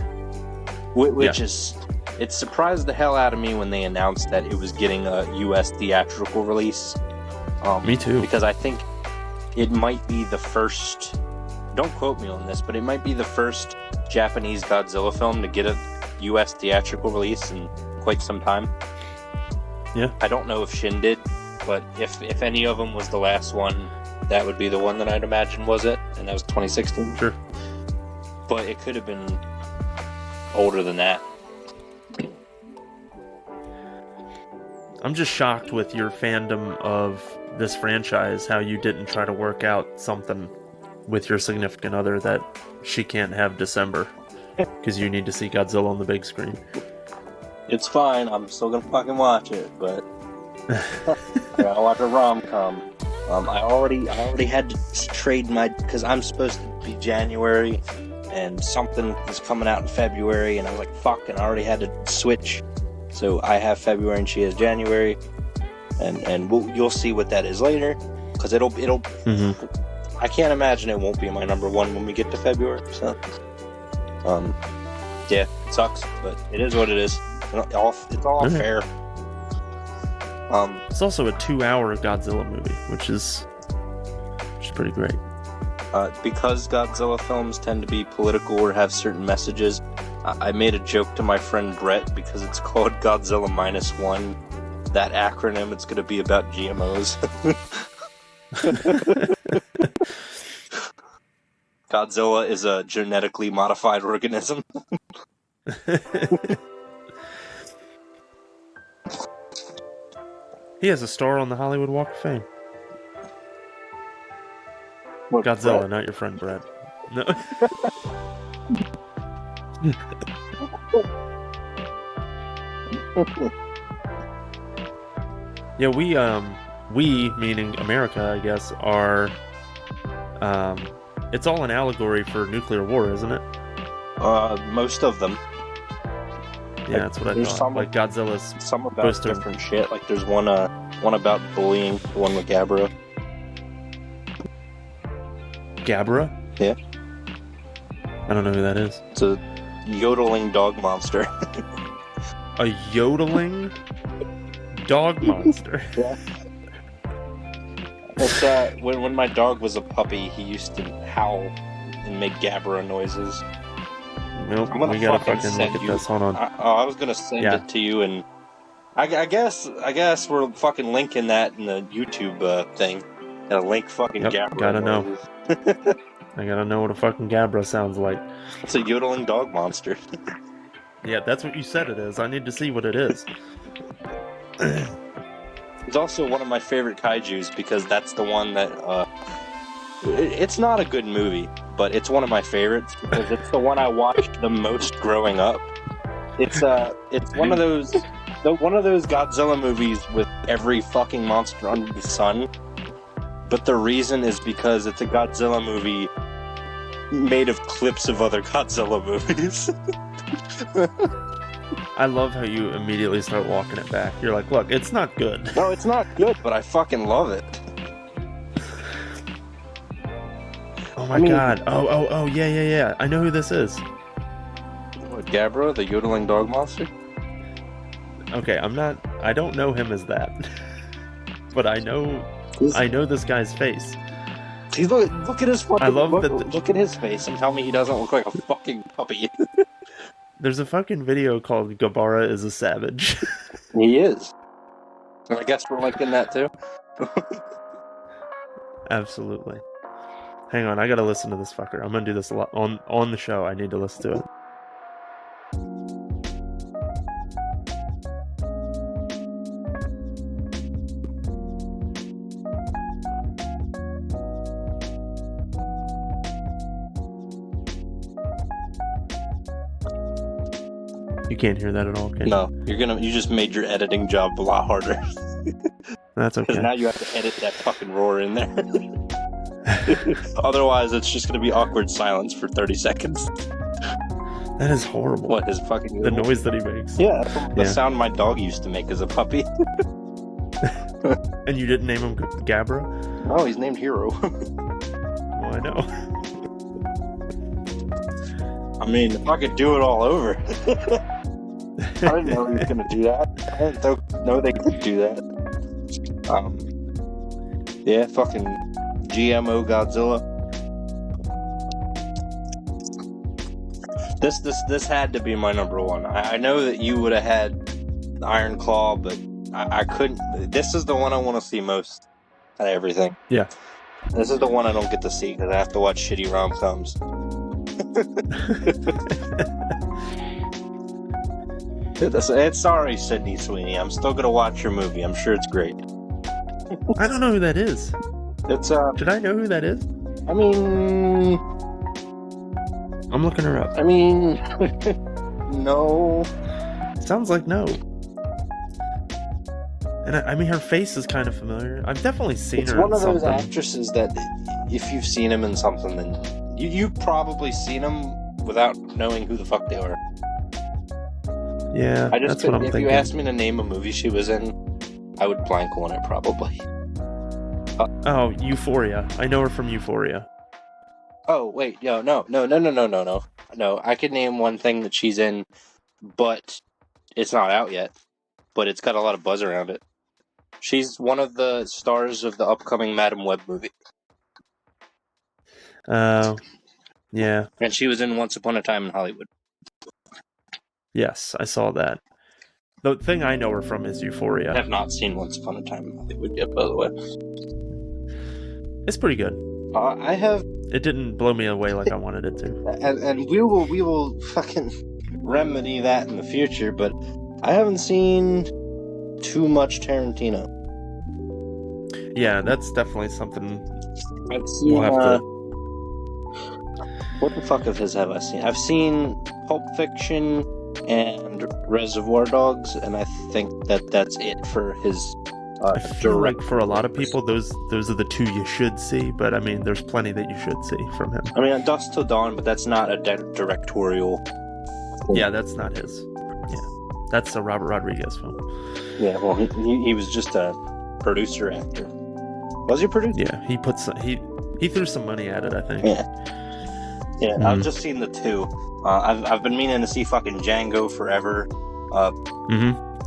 [SPEAKER 2] Which is, it surprised the hell out of me when they announced that it was getting a US theatrical release.
[SPEAKER 1] Me too.
[SPEAKER 2] Because I think it might be the first, don't quote me on this, but it might be the first Japanese Godzilla film to get a US theatrical release in quite some time.
[SPEAKER 1] Yeah.
[SPEAKER 2] I don't know if Shin did, but if any of them was the last one, that would be the one that I'd imagine was it, and that was 2016.
[SPEAKER 1] Sure.
[SPEAKER 2] But it could have been older than that.
[SPEAKER 1] I'm just shocked with your fandom of this franchise, how you didn't try to work out something with your significant other that she can't have December, because you need to see Godzilla on the big screen.
[SPEAKER 2] It's fine. I'm still gonna fucking watch it, but I gotta watch a rom-com. I already had to trade my, because I'm supposed to be January, and something is coming out in February, and I was like, fuck, and I already had to switch. So I have February and she has January, and you'll see what that is later, because it'll.
[SPEAKER 1] Mm-hmm.
[SPEAKER 2] I can't imagine it won't be my number one when we get to February. So, yeah, it sucks, but it is what it is. It's all fair.
[SPEAKER 1] It's also a 2-hour Godzilla movie, which is pretty great.
[SPEAKER 2] Because Godzilla films tend to be political or have certain messages, I made a joke to my friend Brett because it's called Godzilla -1. That acronym, it's going to be about GMOs. Godzilla is a genetically modified organism.
[SPEAKER 1] He has a star on the Hollywood Walk of Fame.
[SPEAKER 2] What,
[SPEAKER 1] Godzilla,
[SPEAKER 2] Brett?
[SPEAKER 1] not your friend Brett. No. Yeah, we meaning America, I guess, are. It's all an allegory for nuclear war, isn't it?
[SPEAKER 2] Most of them.
[SPEAKER 1] Yeah, that's what I thought. Like Godzilla's
[SPEAKER 2] some about different shit. Like there's one about bullying, the one with Gabra.
[SPEAKER 1] Gabra?
[SPEAKER 2] Yeah.
[SPEAKER 1] I don't know who that is.
[SPEAKER 2] It's a yodeling dog monster.
[SPEAKER 1] A yodeling dog monster.
[SPEAKER 2] Yeah. It's when my dog was a puppy, he used to howl and make Gabra noises.
[SPEAKER 1] Nope, we gotta fucking look at this. Hold on.
[SPEAKER 2] I was gonna send it to you, and I guess we're fucking linking that in the YouTube thing. Gotta link fucking Gabra.
[SPEAKER 1] Gotta know. I gotta know what a fucking Gabra sounds like.
[SPEAKER 2] It's a yodeling dog monster.
[SPEAKER 1] Yeah, that's what you said it is. I need to see what it is.
[SPEAKER 2] It's also one of my favorite kaijus because that's the one that it's not a good movie, but it's one of my favorites because it's the one I watched the most growing up. It's one of those Godzilla movies with every fucking monster under the sun. But the reason is because it's a Godzilla movie made of clips of other Godzilla movies.
[SPEAKER 1] I love how you immediately start walking it back. You're like, look, it's not good.
[SPEAKER 2] No, it's not good, but I fucking love it.
[SPEAKER 1] Oh my god. Oh, yeah. I know who this is.
[SPEAKER 2] What, Gabra, the yodeling dog monster?
[SPEAKER 1] Okay, I don't know him as that. But I know this guy's face.
[SPEAKER 2] Look at his fucking.
[SPEAKER 1] I love that.
[SPEAKER 2] Look at his face and tell me he doesn't look like a fucking puppy.
[SPEAKER 1] There's a fucking video called Gabara is a Savage.
[SPEAKER 2] He is. I guess we're liking that too.
[SPEAKER 1] Absolutely. Hang on, I gotta listen to this fucker. I'm gonna do this a lot on the show. I need to listen to it. You can't hear that at all, can you?
[SPEAKER 2] No, you just made your editing job a lot harder.
[SPEAKER 1] That's okay.
[SPEAKER 2] Because now you have to edit that fucking roar in there. Otherwise, it's just gonna be awkward silence for 30 seconds.
[SPEAKER 1] That is horrible.
[SPEAKER 2] What, his fucking...
[SPEAKER 1] The noise that he makes.
[SPEAKER 2] Yeah, that's the sound my dog used to make as a puppy.
[SPEAKER 1] And you didn't name him Gabra?
[SPEAKER 2] Oh, he's named Hero.
[SPEAKER 1] Well, I know.
[SPEAKER 2] I mean, if I could do it all over. I didn't know he was going to do that. I didn't know they could do that. Yeah, fucking GMO Godzilla. This had to be my number one. I know that you would have had Iron Claw, but I couldn't. This is the one I want to see most out of everything.
[SPEAKER 1] Yeah.
[SPEAKER 2] This is the one I don't get to see because I have to watch shitty rom-coms. It's sorry, Sydney Sweeney. I'm still gonna watch your movie. I'm sure it's great.
[SPEAKER 1] I don't know who that is.
[SPEAKER 2] It's
[SPEAKER 1] Should I know who that is?
[SPEAKER 2] I mean,
[SPEAKER 1] I'm looking her up.
[SPEAKER 2] I mean, no.
[SPEAKER 1] Sounds like no. And I mean, her face is kind of familiar. I've definitely seen
[SPEAKER 2] It's
[SPEAKER 1] her
[SPEAKER 2] one
[SPEAKER 1] in
[SPEAKER 2] of those
[SPEAKER 1] something.
[SPEAKER 2] actresses that if you've seen him in something, then you've probably seen him without knowing who the fuck they are.
[SPEAKER 1] Yeah, that's what I'm
[SPEAKER 2] if
[SPEAKER 1] thinking.
[SPEAKER 2] you asked me to name a movie she was in, I would blank on it probably.
[SPEAKER 1] Oh, Euphoria. I know her from Euphoria.
[SPEAKER 2] Oh wait, no. I could name one thing that she's in, but it's not out yet. But it's got a lot of buzz around it. She's one of the stars of the upcoming Madam Web movie.
[SPEAKER 1] Yeah.
[SPEAKER 2] And she was in Once Upon a Time in Hollywood.
[SPEAKER 1] Yes, I saw that. The thing I know her from is Euphoria.
[SPEAKER 2] I have not seen Once Upon a Time in Hollywood yet, by the way.
[SPEAKER 1] It's pretty good.
[SPEAKER 2] I have...
[SPEAKER 1] It didn't blow me away like I wanted it to.
[SPEAKER 2] And we will fucking remedy that in the future, but I haven't seen too much Tarantino.
[SPEAKER 1] Yeah, that's definitely something
[SPEAKER 2] I've seen,
[SPEAKER 1] we'll have to...
[SPEAKER 2] What the fuck of his have I seen? I've seen Pulp Fiction and Reservoir Dogs, and I think that's it for his
[SPEAKER 1] I feel like for a lot of people, those are the two you should see, but I mean, there's plenty that you should see from him.
[SPEAKER 2] I mean, Dusk Till Dawn, but that's not a directorial film.
[SPEAKER 1] Yeah, that's not his. Yeah, that's a Robert Rodriguez film.
[SPEAKER 2] Yeah, well, he was just a producer actor. Was he a producer?
[SPEAKER 1] Yeah, he threw some money at it, I think.
[SPEAKER 2] Yeah, I've just seen the two. I've been meaning to see fucking Django forever.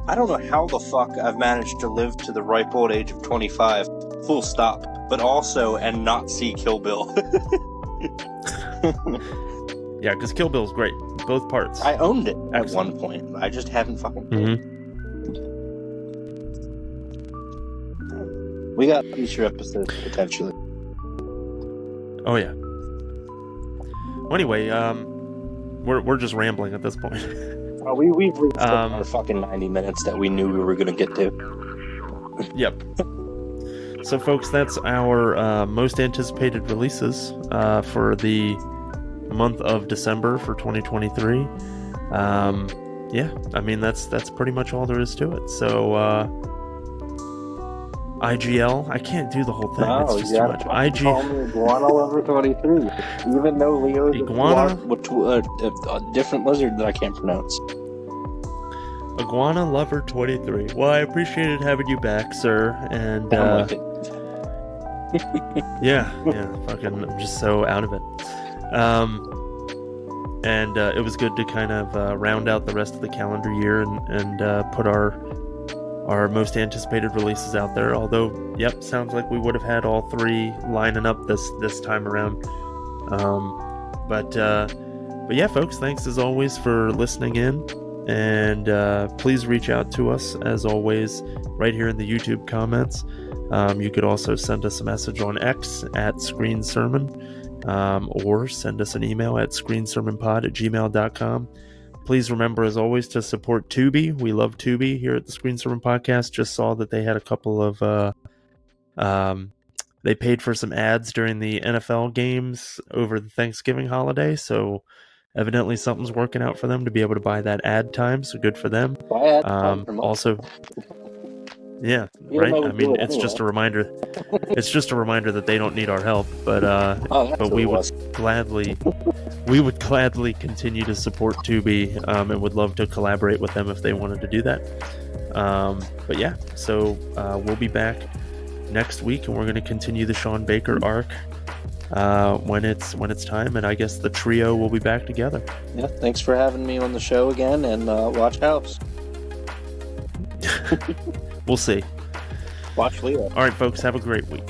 [SPEAKER 2] I don't know how the fuck I've managed to live to the ripe old age of 25, full stop, but also and not see Kill Bill.
[SPEAKER 1] Yeah, because Kill Bill's great, both parts.
[SPEAKER 2] I owned it at one point. I just haven't fucking played. We got future episodes potentially.
[SPEAKER 1] Oh yeah. Well, anyway, we're just rambling at this point.
[SPEAKER 2] We've reached our fucking 90 minutes that we knew we were going to get to.
[SPEAKER 1] Yep. So, folks, that's our most anticipated releases for the month of December for 2023. Yeah, I mean, that's pretty much all there is to it. So, IGL, I can't do the whole thing. It's just too much.
[SPEAKER 2] Call me Iguana Lover 23, even though Leo's a different lizard that I can't pronounce.
[SPEAKER 1] Iguana Lover 23. Well, I appreciated having you back, sir. And yeah, fucking, I'm just so out of it. And it was good to kind of round out the rest of the calendar year and put our most anticipated releases out there. Although, yep, sounds like we would have had all three lining up this time around. But yeah, folks, thanks as always for listening in, and please reach out to us as always right here in the YouTube comments. You could also send us a message on X at Screen Sermon, or send us an email at screensermonpod@gmail.com. Please remember, as always, to support Tubi. We love Tubi here at the Screen Sermon Podcast. Just saw that they had a couple of... they paid for some ads during the NFL games over the Thanksgiving holiday, so evidently something's working out for them to be able to buy that ad time, so good for them. Also... Yeah, right? I mean, it's just a reminder. It's just a reminder that they don't need our help, but we would gladly continue to support Tubi, and would love to collaborate with them if they wanted to do that. But yeah, so we'll be back next week, and we're going to continue the Sean Baker arc when it's time, and I guess the trio will be back together.
[SPEAKER 2] Yeah, thanks for having me on the show again, and watch House.
[SPEAKER 1] We'll see.
[SPEAKER 2] Watch Leo.
[SPEAKER 1] All right, folks, have a great week.